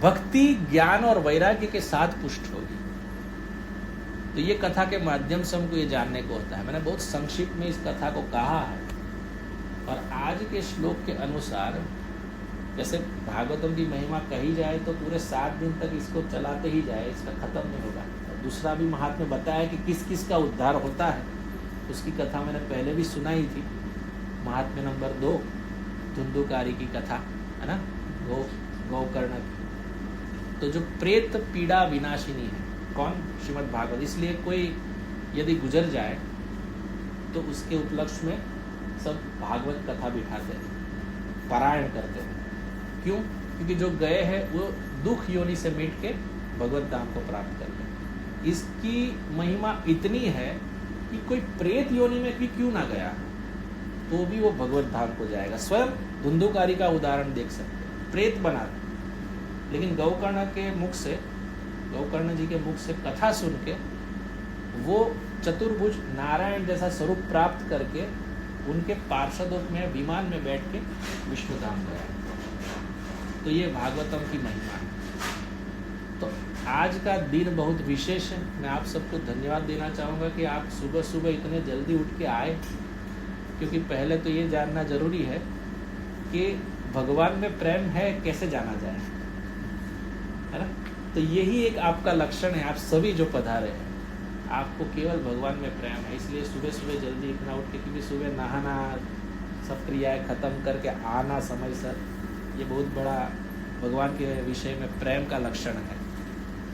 भक्ति ज्ञान और वैराग्य के साथ पुष्ट होगी। तो ये कथा के माध्यम से हमको ये जानने को होता है। मैंने बहुत संक्षिप्त में इस कथा को कहा है, और आज के श्लोक के अनुसार जैसे भागवतम की महिमा कही जाए तो पूरे 7 दिन तक इसको चलाते ही जाए, इसका खत्म नहीं होगा। और दूसरा भी महात्म्य बताया कि किस किस का उद्धार होता है, उसकी कथा मैंने पहले भी सुनाई थी। महात्म्य नंबर 2 धुंधुकारी की कथा है ना, गोकर्ण की। तो जो प्रेत पीड़ा विनाशिनी है कौन? श्रीमद् भागवत। इसलिए कोई यदि गुजर जाए तो उसके उपलक्ष्य में सब भागवत कथा बिठाते हैं, पारायण करते हैं। क्यों? क्योंकि जो गए हैं वो दुख योनि से मिट के भगवत धाम को प्राप्त करते हैं। इसकी महिमा इतनी है कि कोई प्रेत योनि में भी क्यों ना गया तो भी वो भगवत धाम को जाएगा। स्वयं धुंधुकारी का उदाहरण देख सकते हैं, प्रेत बना, लेकिन गोकर्ण के मुख से, गोकर्ण जी के मुख से कथा सुन के वो चतुर्भुज नारायण जैसा स्वरूप प्राप्त करके उनके पार्षदों में विमान में बैठ के विष्णु धाम गया। तो ये भागवतम की महिमा है। तो आज का दिन बहुत विशेष है। मैं आप सबको धन्यवाद देना चाहूँगा कि आप सुबह सुबह इतने जल्दी उठ के आए, क्योंकि पहले तो ये जानना जरूरी है कि भगवान में प्रेम है कैसे जाना जाए, है ना। तो यही एक आपका लक्षण है, आप सभी जो पधारे हैं आपको केवल भगवान में प्रेम है, इसलिए सुबह सुबह जल्दी इतना उठ के, क्योंकि सुबह नहाना, सब क्रियाएं खत्म करके आना समय सर, ये बहुत बड़ा भगवान के विषय में प्रेम का लक्षण है।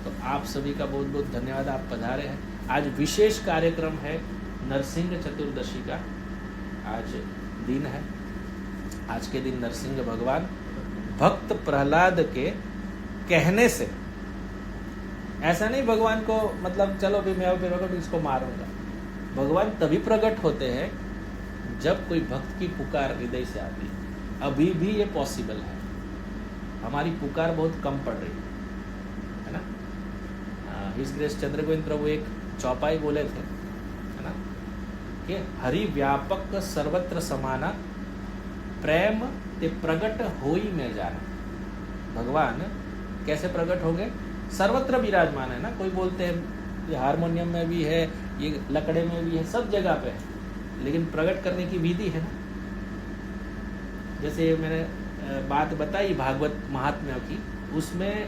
तो आप सभी का बहुत बहुत धन्यवाद, आप पधारे हैं। आज विशेष कार्यक्रम है नरसिंह चतुर्दशी का, आज दिन है। आज के दिन नरसिंह भगवान भक्त प्रहलाद के कहने से, ऐसा नहीं भगवान को मतलब चलो भी मैं प्रकट इसको मारूंगा, भगवान तभी प्रकट होते हैं जब कोई भक्त की पुकार हृदय से आती है। अभी भी ये पॉसिबल है, हमारी पुकार बहुत कम पड़ रही है ना। हिज ग्रेस चंद्र गोविंद प्रभु एक चौपाई बोले थे, है ना, कि हरि व्यापक सर्वत्र समाना, प्रेम ते प्रगट होई में जाना। भगवान कैसे प्रकट हो गए? सर्वत्र विराजमान है ना। कोई बोलते हैं ये हारमोनियम में भी है, ये लकड़े में भी है, सब जगह पे है, लेकिन प्रकट करने की विधि है ना। जैसे मैंने बात बताई भागवत महात्म्य की, उसमें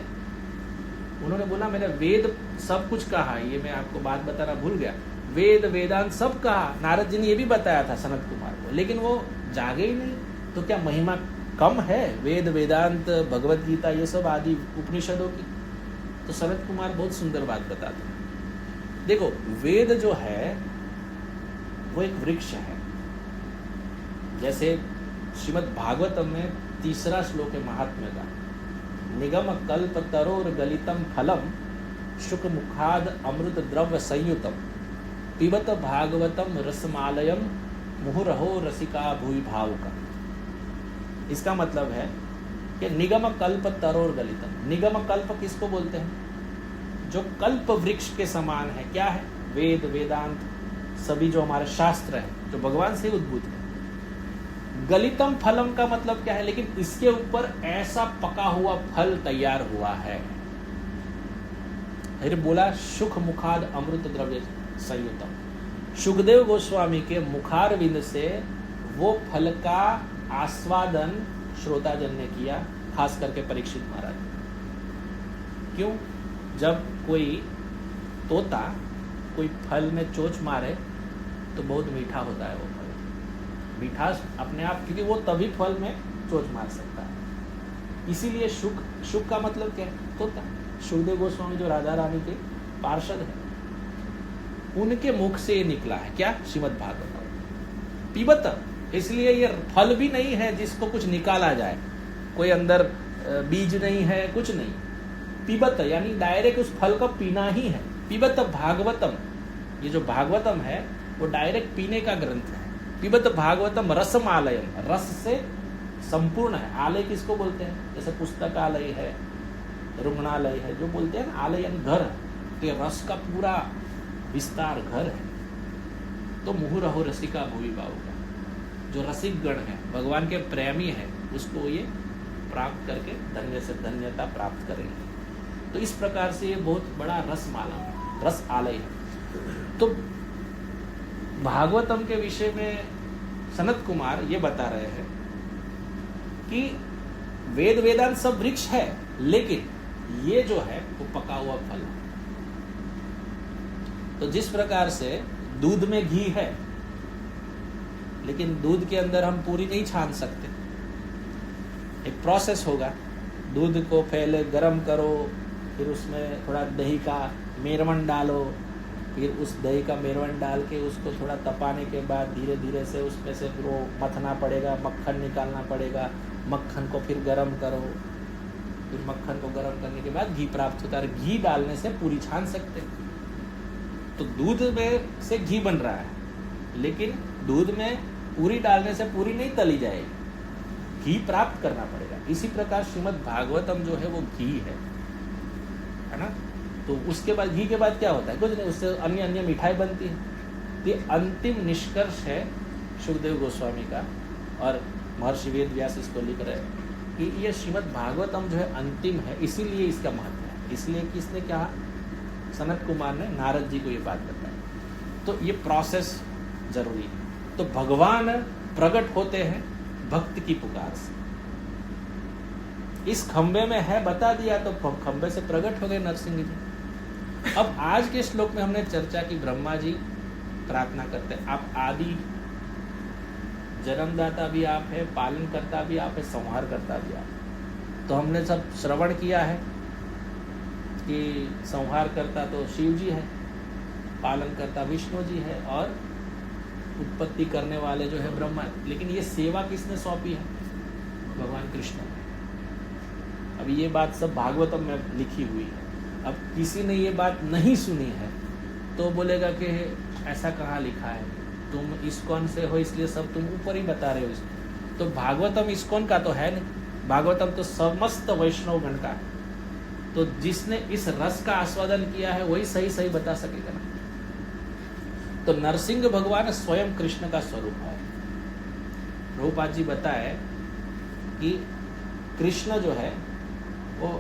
उन्होंने बोला मैंने वेद सब कुछ कहा, ये मैं आपको बात बताना भूल गया, वेद वेदांत सब कहा। नारद जी ने ये भी बताया था सनत कुमार को, लेकिन वो जागे ही नहीं। तो क्या महिमा कम है वेद वेदांत भगवत गीता ये सब आदि उपनिषदों की? तो सनत कुमार बहुत सुंदर बात बताते हैं। देखो वेद जो है वो एक वृक्ष है। जैसे श्रीमद् भागवतम में 3रा श्लोक है महात्म्य का, निगम कल्प तरोर गलितम फलम शुक मुखाद अमृत द्रव्य संयुतम पिबत भागवतम रसमालयम मुहुरहो रसिका भूई भाव का। इसका मतलब है कि निगम कल्प तरोर गलितम। निगम कल्प किसको बोलते हैं? जो कल्प वृक्ष के समान है। क्या है? वेद वेदांत सभी जो हमारे शास्त्र है, जो भगवान से उद्भूत है। गलितम फलम का मतलब क्या है? लेकिन इसके ऊपर ऐसा पका हुआ फल तैयार हुआ है। फिर बोला सुख मुखाद अमृत द्रव्य संयुतम। सुखदेव गोस्वामी के मुखारविंद से वो फल का आस्वादन श्रोताजन ने किया, खास करके परीक्षित महाराज। क्यों? जब कोई तोता कोई फल में चोंच मारे तो बहुत मीठा होता है वो फल। मिठास अपने आप, क्योंकि वो तभी फल में चोंच मार सकता है। इसीलिए शुक का मतलब क्या है? तोता। सुखदेव गोस्वामी जो राधा रानी के पार्षद है, उनके मुख से ये निकला है। क्या? श्रीमद् भागवत। पिबत, इसलिए ये फल भी नहीं है जिसको कुछ निकाला जाए, कोई अंदर बीज नहीं है, कुछ नहीं। पिबत यानी डायरेक्ट उस फल का पीना ही है। पिबत भागवतम, ये जो भागवतम है वो डायरेक्ट पीने का ग्रंथ है। पिबत भागवतम रसमालयम, रस से संपूर्ण है। आलय किसको बोलते हैं? जैसे पुस्तकालय है, रुग्णालय है, जो बोलते हैं ना आलय यानी घर, तो ये रस का पूरा विस्तार घर है। तो मुहुरहो रसिका भूवि भाव का, जो रसिक गण है, भगवान के प्रेमी है, उसको ये प्राप्त करके धन्य से धन्यता प्राप्त करेंगे। तो इस प्रकार से ये बहुत बड़ा रसमाला है, रस आलय है। तो भागवतम के विषय में सनत कुमार ये बता रहे हैं कि वेद वेदांत सब वृक्ष है, लेकिन ये जो है वो पका हुआ फल है। तो जिस प्रकार से दूध में घी है, लेकिन दूध के अंदर हम पूरी नहीं छान सकते, एक प्रोसेस होगा। दूध को पहले गर्म करो, फिर उसमें थोड़ा दही का मेरवन डालो, फिर उस दही का मेरवन डाल के उसको थोड़ा तपाने के बाद धीरे धीरे से उसमें से फिर वो मथना पड़ेगा, मक्खन निकालना पड़ेगा। मक्खन को फिर गर्म करो, फिर मक्खन को गर्म करने के बाद घी प्राप्त होता है। घी डालने से पूरी छान सकते। तो दूध में से घी बन रहा है, लेकिन दूध में पूरी डालने से पूरी नहीं तली जाएगी, घी प्राप्त करना पड़ेगा। इसी प्रकार श्रीमद् भागवतम जो है वो घी है ना। तो उसके बाद घी के बाद क्या होता है? कुछ नहीं, उससे अन्य अन्य मिठाई बनती है। ये अंतिम निष्कर्ष है सुखदेव गोस्वामी का, और महर्षि वेद व्यास इसको लिख रहे हैं कि ये श्रीमद् भागवतम जो है अंतिम है, इसीलिए इसका महत्व है। इसलिए कि इसने कहा, सनत कुमार ने नारद जी को ये बात बताई। तो ये प्रोसेस जरूरी है। तो भगवान प्रकट होते हैं भक्त की पुकार से। इस खंबे में है बता दिया तो खंबे से प्रकट हो गए नरसिंह जी। अब आज के श्लोक में हमने चर्चा की, ब्रह्मा जी प्रार्थना करते हैं, आप आदि जन्मदाता भी आप है, पालन करता भी आप है, संहार करता भी आप। तो हमने सब श्रवण किया है कि संहार करता तो शिव जी है, पालन करता विष्णु जी है, और उत्पत्ति करने वाले जो है ब्रह्मा। लेकिन ये सेवा किसने सौंपी है? भगवान कृष्ण ने। अब ये बात सब भागवतम में लिखी हुई है। अब किसी ने ये बात नहीं सुनी है तो बोलेगा कि ऐसा कहाँ लिखा है, तुम इस्कॉन से हो इसलिए सब तुम ऊपर ही बता रहे हो इसको। तो भागवतम इस्कॉन का तो है नहीं, भागवतम तो समस्त वैष्णव गण का है। तो जिसने इस रस का आस्वादन किया है वही सही सही बता सकेगा ना। तो नरसिंह भगवान स्वयं कृष्ण का स्वरूप है। प्रभुपाद जी बताए कि कृष्ण जो है वो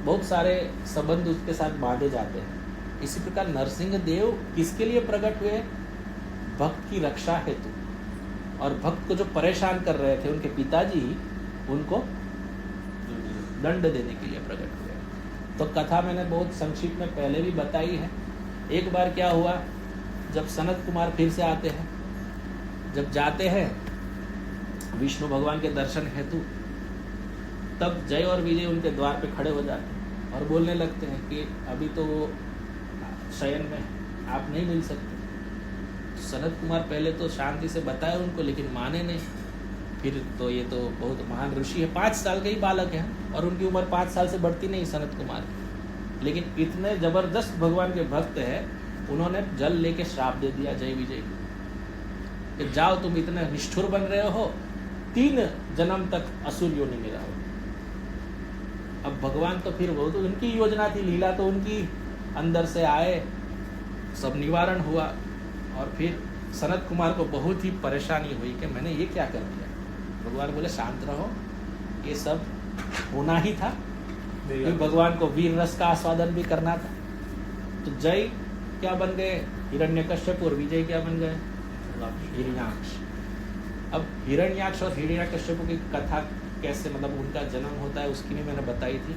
बहुत सारे संबंध उसके साथ बांधे जाते हैं। इसी प्रकार नरसिंह देव किसके लिए प्रकट हुए? भक्त की रक्षा हेतु। और भक्त को जो परेशान कर रहे थे उनके पिताजी, उनको दंड देने के लिए प्रकट हुए। तो कथा मैंने बहुत संक्षिप्त में पहले भी बताई है। एक बार क्या हुआ, जब सनत कुमार फिर से आते हैं, जब जाते हैं विष्णु भगवान के दर्शन हेतु, तब जय और विजय उनके द्वार पे खड़े हो जाते हैं और बोलने लगते हैं कि अभी तो वो शयन में, आप नहीं मिल सकते। सनत कुमार पहले तो शांति से बताए उनको, लेकिन माने नहीं। फिर तो ये तो बहुत महान ऋषि है, 5 साल के ही बालक हैं और उनकी उम्र 5 साल से बढ़ती नहीं सनत कुमार की। लेकिन इतने जबरदस्त भगवान के भक्त हैं, उन्होंने जल लेके श्राप दे दिया जय विजय कि जाओ, तुम इतने निष्ठुर बन रहे हो, 3 जन्म तक असुर योनि में रहो। अब भगवान तो फिर वो तो उनकी योजना थी, लीला तो उनकी, अंदर से आए, सब निवारण हुआ। और फिर सनत कुमार को बहुत ही परेशानी हुई कि मैंने ये क्या कर दिया। भगवान बोले शांत रहो, ये सब होना ही था, क्योंकि भगवान को वीर रस का आस्वादन भी करना था। तो जय क्या बन गए? हिरण्यकश्यप, और विजय क्या बन गए? हिरण्याक्ष। अब हिरण्याक्ष और हिरण्यकश्यप की कथा कैसे, मतलब उनका जन्म होता है, उसकी भी मैंने बताई थी।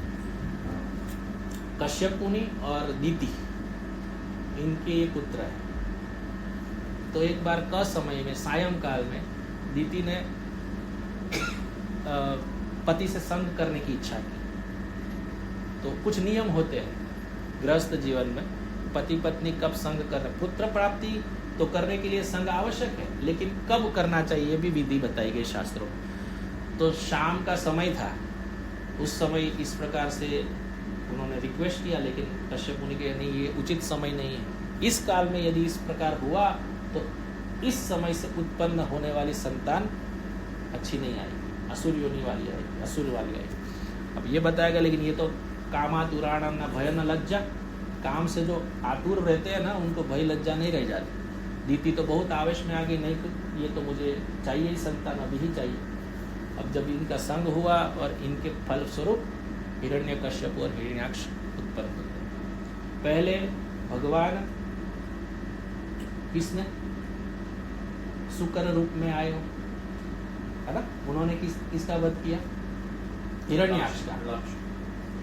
कश्यप मुनि और दीति, इनके ये पुत्र है। तो एक बार का समय में, सायंकाल में, दीति ने पति से संग करने की इच्छा की। तो कुछ नियम होते हैं गृहस्थ जीवन में, पति पत्नी कब संग करना, पुत्र प्राप्ति तो करने के लिए संग आवश्यक है, लेकिन कब करना चाहिए भी विधि बताई गई शास्त्रों में। तो शाम का समय था, उस समय इस प्रकार से उन्होंने रिक्वेस्ट किया, लेकिन कश्यप मुनि के नहीं, ये उचित समय नहीं है। इस काल में यदि इस प्रकार हुआ तो इस समय से उत्पन्न होने वाली संतान अच्छी नहीं आएगी, असुर योनि वाली आएगी, असुर वाली आएगी। अब ये बताया गया, लेकिन ये तो कामातुराणम न भय न लज्जा, काम से जो आतुर रहते हैं ना, उनको भय लज्जा नहीं रह जाती। दीति तो बहुत आवेश में आ गई, नहीं तो ये तो मुझे चाहिए ही संतान, अभी ही चाहिए। अब जब इनका संग हुआ और इनके फल स्वरूप हिरण्यकश्यप और हिरण्याक्ष उत्पन्न हुए। पहले भगवान किसने शुक्र रूप में आए हो, है ना, उन्होंने किसका वध किया? हिरण्याक्ष का।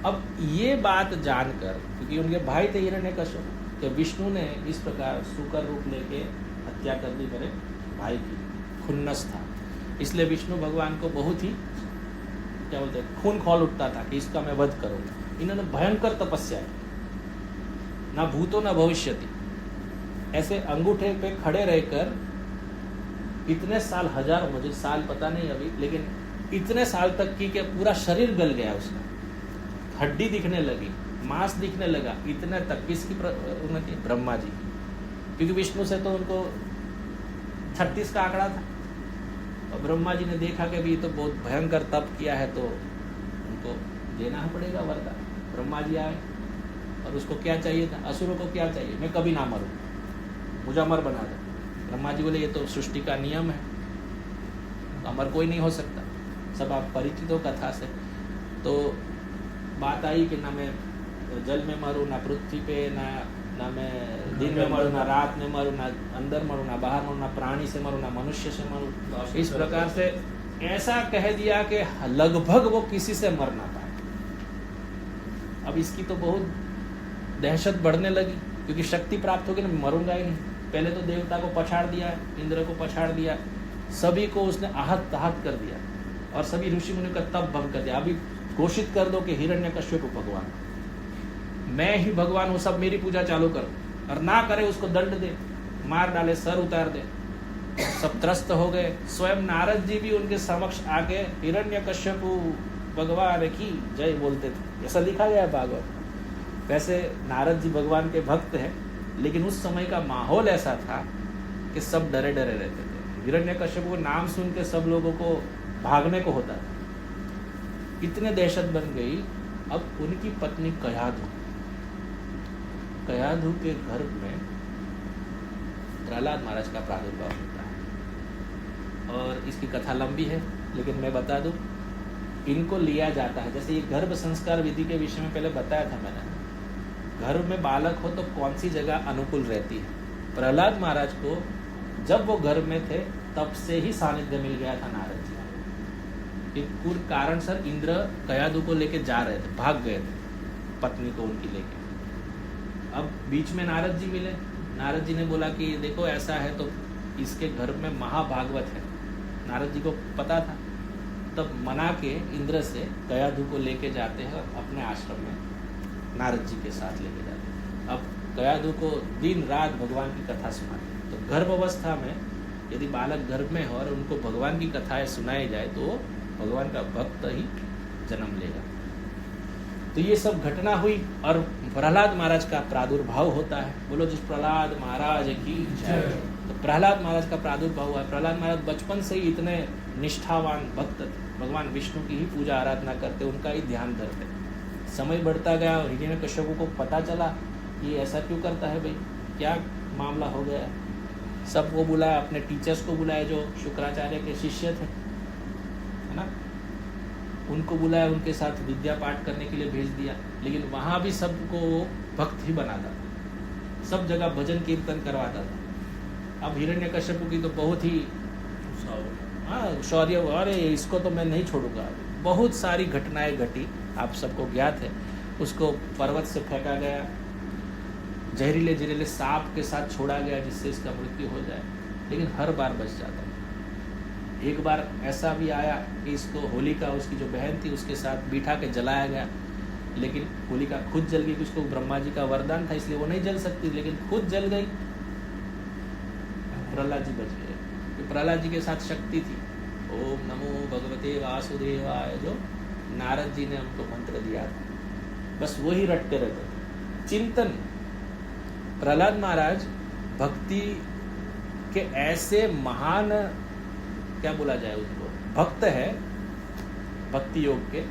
अब ये बात जानकर, क्योंकि उनके भाई थे हिरण्यकश्यप, तो विष्णु ने इस प्रकार शुक्र रूप लेके हत्या कर दी मेरे भाई की, खुन्नस था। इसलिए विष्णु भगवान को बहुत ही क्या बोलते हैं, खून खौल उठता था कि इसका मैं वध करूंगा। इन्होंने भयंकर तपस्या की, ना भूतो ना भविष्यति, ऐसे अंगूठे पे खड़े रहकर इतने साल, हजारों, मुझे साल पता नहीं अभी, लेकिन इतने साल तक की कि पूरा शरीर गल गया उसका, हड्डी दिखने लगी, मांस दिखने लगा, इतने तक। किसकी उन्नति? ब्रह्मा जी, क्योंकि विष्णु से तो उनको 36 का आंकड़ा था। और ब्रह्मा जी ने देखा कि भी तो बहुत भयंकर तप किया है, तो उनको देना पड़ेगा वरदान। ब्रह्मा जी आए और उसको क्या चाहिए था? असुरों को क्या चाहिए? मैं कभी ना मरूं, मुझे अमर बना दो। ब्रह्मा जी बोले ये तो सृष्टि का नियम है, तो अमर कोई नहीं हो सकता। सब आप परिचित हो कथा से। तो बात आई कि ना मैं जल में मरूँ, ना पृथ्वी पे, ना मैं दिन में मरूँ, ना रात में मरूँ, ना अंदर मरूँ, ना बाहर मरूँ, ना प्राणी से मरूँ, ना मनुष्य से मरूँ। इस प्रकार से ऐसा कह दिया कि लगभग वो किसी से मर ना पाए। अब इसकी तो बहुत दहशत बढ़ने लगी, क्योंकि शक्ति प्राप्त होगी ना, मरूंगा ही नहीं। पहले तो देवता को पछाड़ दिया, इंद्र को पछाड़ दिया, सभी को उसने आहत तहत कर दिया, और सभी ऋषि मुनि का तप भंग कर दिया। अभी घोषित कर दो कि हिरण्यकश्यप भगवान, मैं ही भगवान हूँ, सब मेरी पूजा चालू करो, और ना करे उसको दंड दे, मार डाले, सर उतार दे। सब त्रस्त हो गए। स्वयं नारद जी भी उनके समक्ष आके हिरण्यकश्यप भगवान की जय बोलते थे, ऐसा लिखा गया है भागवत। वैसे नारद जी भगवान के भक्त हैं, लेकिन उस समय का माहौल ऐसा था कि सब डरे डरे रहते थे। हिरण्यकश्यप को नाम सुन के सब लोगों को भागने को होता था, इतने दहशत बन गई। अब उनकी पत्नी कयाधु के घर में प्रहलाद महाराज का प्रादुर्भाव होता है, और इसकी कथा लंबी है, लेकिन मैं बता दूं, इनको लिया जाता है। जैसे ये गर्भ संस्कार विधि के विषय में पहले बताया था मैंने, घर में बालक हो तो कौन सी जगह अनुकूल रहती है। प्रहलाद महाराज को जब वो घर में थे तब से ही सानिध्य मिल गया था नारद जी। एक पूर्ण कारण सर इंद्र कयाधु को लेके जा रहे थे, भाग गए थे पत्नी को उनकी लेके। अब बीच में नारद जी मिले, नारद जी ने बोला कि देखो ऐसा है तो इसके घर में महाभागवत है। नारद जी को पता था, तब मना के इंद्र से कयाधु को लेके जाते हैं और अपने आश्रम में नारद जी के साथ लेके जाते हैं। अब कयाधु को दिन रात भगवान की कथा सुनाते हैं। तो गर्भ अवस्था में यदि बालक गर्भ में हो और उनको भगवान की कथाएं सुनाई जाए तो भगवान का भक्त ही जन्म लेगा। तो ये सब घटना हुई, और प्रहलाद महाराज का प्रादुर्भाव होता है। बोलो जिस प्रहलाद महाराज की जय। तो प्रहलाद महाराज का प्रादुर्भाव हुआ। प्रहलाद महाराज बचपन से ही इतने निष्ठावान भक्त थे, भगवान विष्णु की ही पूजा आराधना करते, उनका ही ध्यान धरते। समय बढ़ता गया और हिरण्यकश्यप को पता चला कि ऐसा क्यों करता है भाई, क्या मामला हो गया। सबको बुलाया, अपने टीचर्स को बुलाया जो शुक्राचार्य के शिष्य थे, है ना, उनको बुलाया, उनके साथ विद्या पाठ करने के लिए भेज दिया। लेकिन वहाँ भी सबको भक्त ही बनाता था, सब जगह भजन कीर्तन करवाता था। अब हिरण्यकश्यप की तो बहुत ही शौर्य, अरे इसको तो मैं नहीं छोड़ूंगा। बहुत सारी घटनाएं घटी, आप सबको ज्ञात है। उसको पर्वत से फेंका गया, जहरीले जहरीले सांप के साथ छोड़ा गया जिससे इसका मृत्यु हो जाए, लेकिन हर बार बच जाता। एक बार ऐसा भी आया कि इसको होलिका, उसकी जो बहन थी, उसके साथ बिठा के जलाया गया, लेकिन होलिका खुद जल गई। उसको ब्रह्मा जी का वरदान था इसलिए वो नहीं जल सकती, लेकिन खुद जल गई। प्रहलाद जी बच गए, प्रहलाद जी के साथ शक्ति थी। ओम नमो भगवते वासुदेवाय, जो नारद जी ने हमको मंत्र दिया था, बस वही रटते रहते थे। चिंतन, प्रहलाद महाराज भक्ति के ऐसे महान, क्या बोला जाए उसको, भक्त है भक्ति योग के,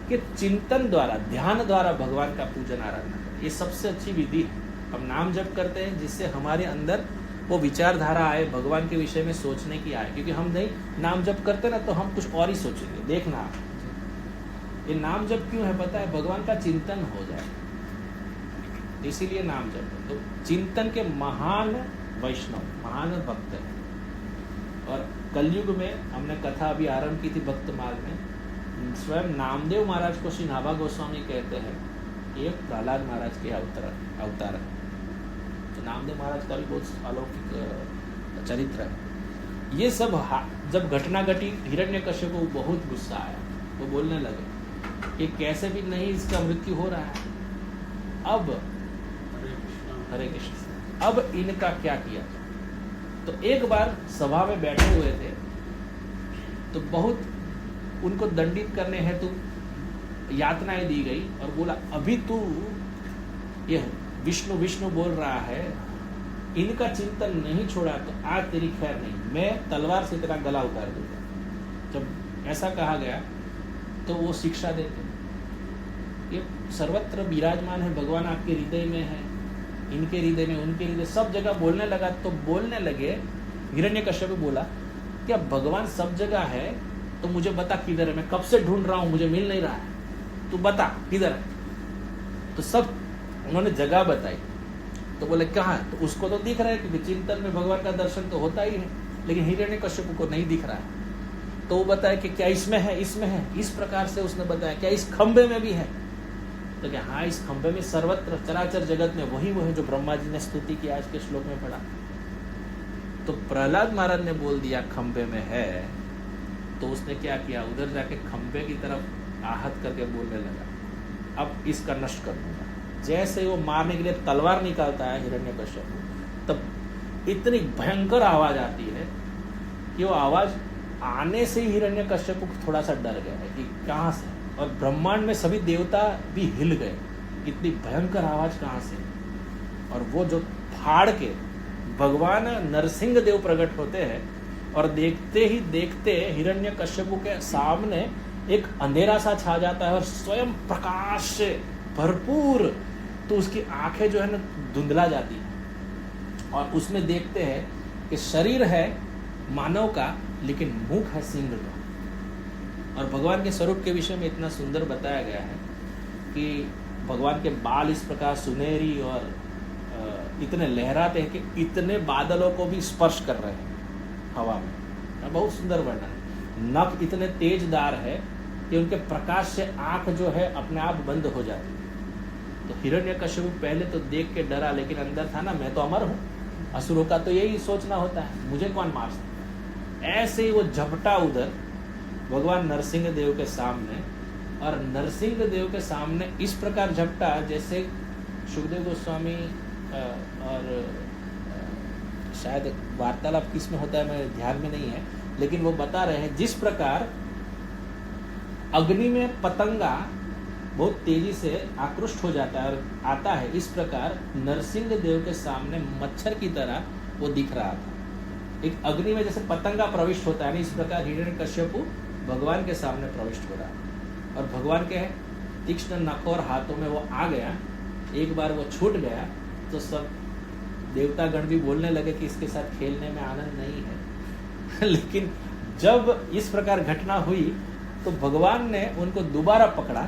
कि चिंतन द्वारा, ध्यान द्वारा भगवान का पूजन आराधना करें। ये सबसे अच्छी विधि है। हम नाम जप करते हैं जिससे हमारे अंदर वो विचारधारा आए, भगवान के विषय में सोचने की आए। क्योंकि हम नहीं नाम जप करते ना तो हम कुछ और ही सोचेंगे। देखना आप, ये नाम जप क्यों है पता है? भगवान का चिंतन हो जाए, इसीलिए नाम जप। तो चिंतन के महान वैष्णव, महान भक्त है। और कलयुग में हमने कथा अभी आरंभ की थी भक्त मार्ग में, स्वयं नामदेव महाराज को श्री नाभा गोस्वामी कहते हैं कि ये प्रहलाद महाराज के अवतार है। तो नामदेव महाराज का भी बहुत अलौकिक चरित्र है। ये सब जब घटना घटी, हिरण्यकश्यप को बहुत गुस्सा आया, वो बोलने लगे कि कैसे भी नहीं इसका मृत्यु हो रहा है। अब हरे कृष्ण, अब इनका क्या किया? तो एक बार सभा में बैठे हुए थे तो बहुत उनको दंडित करने हेतु यातनाएं दी गई, और बोला अभी तू ये विष्णु विष्णु बोल रहा है, इनका चिंतन नहीं छोड़ा तो आज तेरी खैर नहीं, मैं तलवार से तेरा गला उतार दूंगा। जब ऐसा कहा गया तो वो शिक्षा देते, ये सर्वत्र विराजमान है, भगवान आपके हृदय में है, इनके हृदय में, उनके हृदय, सब जगह बोलने लगा। तो बोलने लगे, हिरण्यकश्यप बोला कि अब भगवान सब जगह है तो मुझे बता किधर है, मैं कब से ढूंढ रहा हूं, मुझे मिल नहीं रहा है, तू बता किधर है। तो सब उन्होंने जगह बताई। तो बोले कहाँ है, तो उसको तो दिख रहा है क्योंकि चिंतन में भगवान का दर्शन तो होता ही है, लेकिन हिरण्यकश्यप को नहीं दिख रहा है। तो वो बताया कि क्या इसमें है, इसमें है, इस प्रकार से उसने बताया। क्या इस खंबे में भी है, तो क्या हाँ इस खंबे में सर्वत्र चराचर जगत में वही वो है जो ब्रह्मा जी ने स्तुति की आज के श्लोक में पढ़ा। तो प्रहलाद महाराज ने बोल दिया खंबे में है, तो उसने क्या किया, उधर जाके खंबे की तरफ आहत करके बोलने लगा अब इसका नष्ट कर दूंगा। जैसे वो मारने के लिए तलवार निकालता है हिरण्यकश्यप, तब इतनी भयंकर आवाज आती है कि वो आवाज आने से ही हिरण्यकश्यप को थोड़ा सा डर गया है कि कहाँ से, और ब्रह्मांड में सभी देवता भी हिल गए, इतनी भयंकर आवाज कहाँ से। और वो जो फाड़ के भगवान नरसिंह देव प्रकट होते हैं और देखते ही देखते हिरण्यकश्यप के सामने एक अंधेरा सा छा जाता है और स्वयं प्रकाश से भरपूर, तो उसकी आंखें जो है ना धुंधला जाती है और उसमें देखते हैं कि शरीर है मानव का लेकिन मुख है सिंह का। और भगवान के स्वरूप के विषय में इतना सुंदर बताया गया है कि भगवान के बाल इस प्रकार सुनहरी और इतने लहराते हैं कि इतने बादलों को भी स्पर्श कर रहे हैं हवा में। बहुत सुंदर वर्णन है। नख इतने तेजदार है कि उनके प्रकाश से आंख जो है अपने आप बंद हो जाती है। तो हिरण्यकश्यप पहले तो देख के डरा, लेकिन अंदर था ना मैं तो अमर हूँ, असुरों का तो यही सोचना होता है, मुझे कौन मार सकता। ऐसे ही वो झपटा उधर भगवान नरसिंह देव के सामने, और नरसिंह देव के सामने इस प्रकार झपटा जैसे सुखदेव गोस्वामी और शायद वार्तालाप किस में होता है मैं ध्यान में नहीं है, लेकिन वो बता रहे हैं जिस प्रकार अग्नि में पतंगा बहुत तेजी से आकृष्ट हो जाता है और आता है, इस प्रकार नरसिंह देव के सामने मच्छर की तरह वो दिख रहा था। एक अग्नि में जैसे पतंगा प्रविष्ट होता है, इस प्रकार हिरण्यकश्यप भगवान के सामने प्रविष्ट हो रहा। और भगवान के तीक्ष्ण नखोर हाथों में वो आ गया, एक बार वो छूट गया तो सब देवता गण भी बोलने लगे कि इसके साथ खेलने में आनंद नहीं है। लेकिन जब इस प्रकार घटना हुई तो भगवान ने उनको दोबारा पकड़ा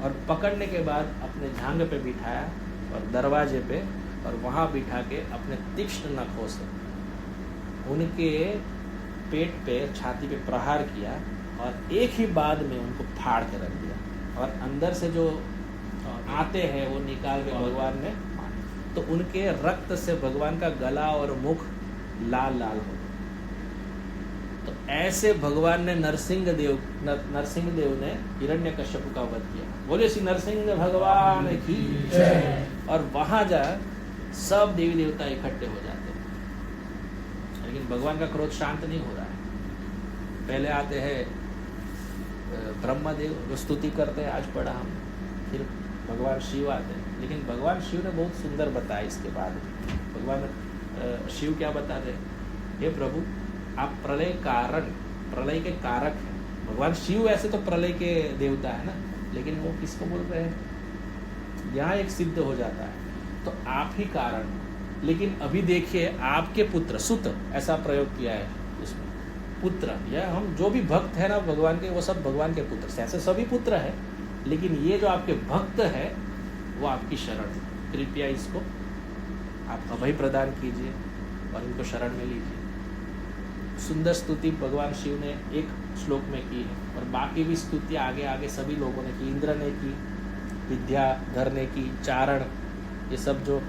और पकड़ने के बाद अपने झांग पे बिठाया और दरवाजे पे, और वहां बिठा के अपने तीक्ष्ण नखों से उनके पेट पे छाती पे प्रहार किया और एक ही बाद में उनको फाड़ के रख दिया और अंदर से जो आते हैं वो निकाल के भगवान ने, तो उनके रक्त से भगवान का गला और मुख लाल लाल हो गया। तो ऐसे भगवान ने नरसिंह देव ने हिरण्यकश्यप का वध किया। बोले श्री नरसिंह भगवान की जय। और वहां जा सब देवी देवता इकट्ठे हो जाते हैं, लेकिन भगवान का क्रोध शांत नहीं हो रहा है। पहले आते हैं ब्रह्मदेव, वो स्तुति करते हैं, आज पढ़ा हम। फिर भगवान शिव आते हैं, लेकिन भगवान शिव ने बहुत सुंदर बताया इसके बाद। भगवान शिव क्या बताते हैं, हे प्रभु आप प्रलय कारण, प्रलय के कारक हैं। भगवान शिव ऐसे तो प्रलय के देवता है ना, लेकिन वो किसको बोल रहे हैं, यहाँ एक सिद्ध हो जाता है तो आप ही कारण। लेकिन अभी देखिए आपके पुत्र, सुत ऐसा प्रयोग किया है उसमें, पुत्र, या हम जो भी भक्त है ना भगवान के, वो सब भगवान के पुत्र से, ऐसे सभी पुत्र है, लेकिन ये जो आपके भक्त है वो आपकी शरण है। कृपया इसको आप अभय प्रदान कीजिए और इनको शरण में लीजिए। सुंदर स्तुति भगवान शिव ने एक श्लोक में की है, और बाकी भी स्तुतियाँ आगे आगे सभी लोगों ने की। इंद्र ने की, विद्याधर ने की, चारण, ये सब जो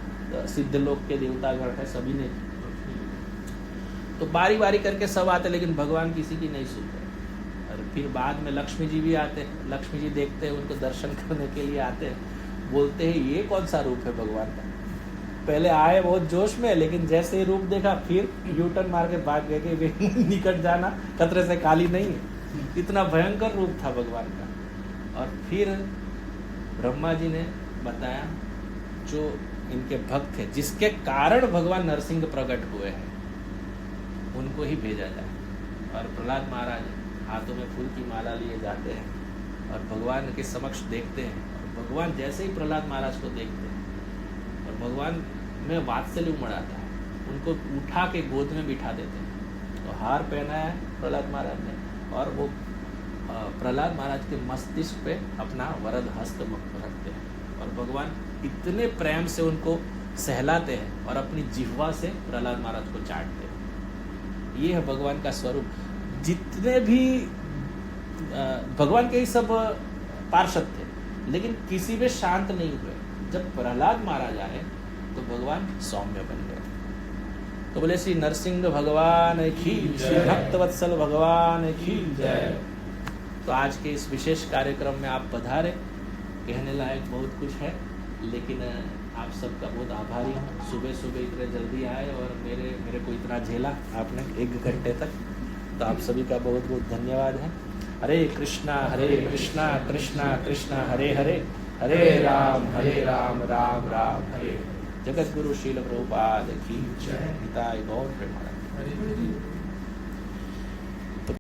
सिद्धलोक के देवतागण है सभी ने की। तो बारी बारी करके सब आते, लेकिन भगवान किसी की नहीं सुनते। और फिर बाद में लक्ष्मी जी भी आते हैं, लक्ष्मी जी देखते हैं, उनको दर्शन करने के लिए आते हैं, बोलते हैं ये कौन सा रूप है भगवान का। पहले आए बहुत जोश में, लेकिन जैसे ही रूप देखा फिर यू टर्न मार के भाग गए कि निकट जाना, खतरे से खाली नहीं है। इतना भयंकर रूप था भगवान का। और फिर ब्रह्मा जी ने बताया जो इनके भक्त है, जिसके कारण भगवान नरसिंह प्रकट हुए हैं, उनको ही भेजा जाए। और प्रहलाद महाराज हाथों में फूल की माला लिए जाते हैं और भगवान के समक्ष देखते हैं। और भगवान जैसे ही प्रहलाद महाराज को देखते हैं और भगवान में वात्सल्य उमड़ आता है, उनको उठा के गोद में बिठा देते हैं। तो हार पहना है प्रहलाद महाराज ने, और वो प्रहलाद महाराज के मस्तिष्क पे अपना वरद हस्त रखते हैं और भगवान इतने प्रेम से उनको सहलाते हैं और अपनी जिह्वा से प्रहलाद महाराज को चाटते हैं। ये है भगवान का स्वरूप। जितने भी भगवान के ही सब पार्षद थे, लेकिन किसी में शांत नहीं हुए। जब प्रहलाद महाराज आए तो भगवान सौम्य बन गए। तो बोले श्री नरसिंह भगवान की, श्री भक्तवत्सल भगवान की जय। तो आज के इस विशेष कार्यक्रम में आप पधारे, कहने लायक बहुत कुछ है, लेकिन आप सबका बहुत आभारी हूँ। सुबह सुबह इतने जल्दी आए और मेरे को इतना झेला आपने 1 घंटे तक, तो आप सभी का बहुत बहुत धन्यवाद है। हरे कृष्णा कृष्णा कृष्णा हरे हरे, हरे राम राम राम हरे। जगत गुरु शील प्रभुपाद की जय। हिताय गौर प्रेमानंद।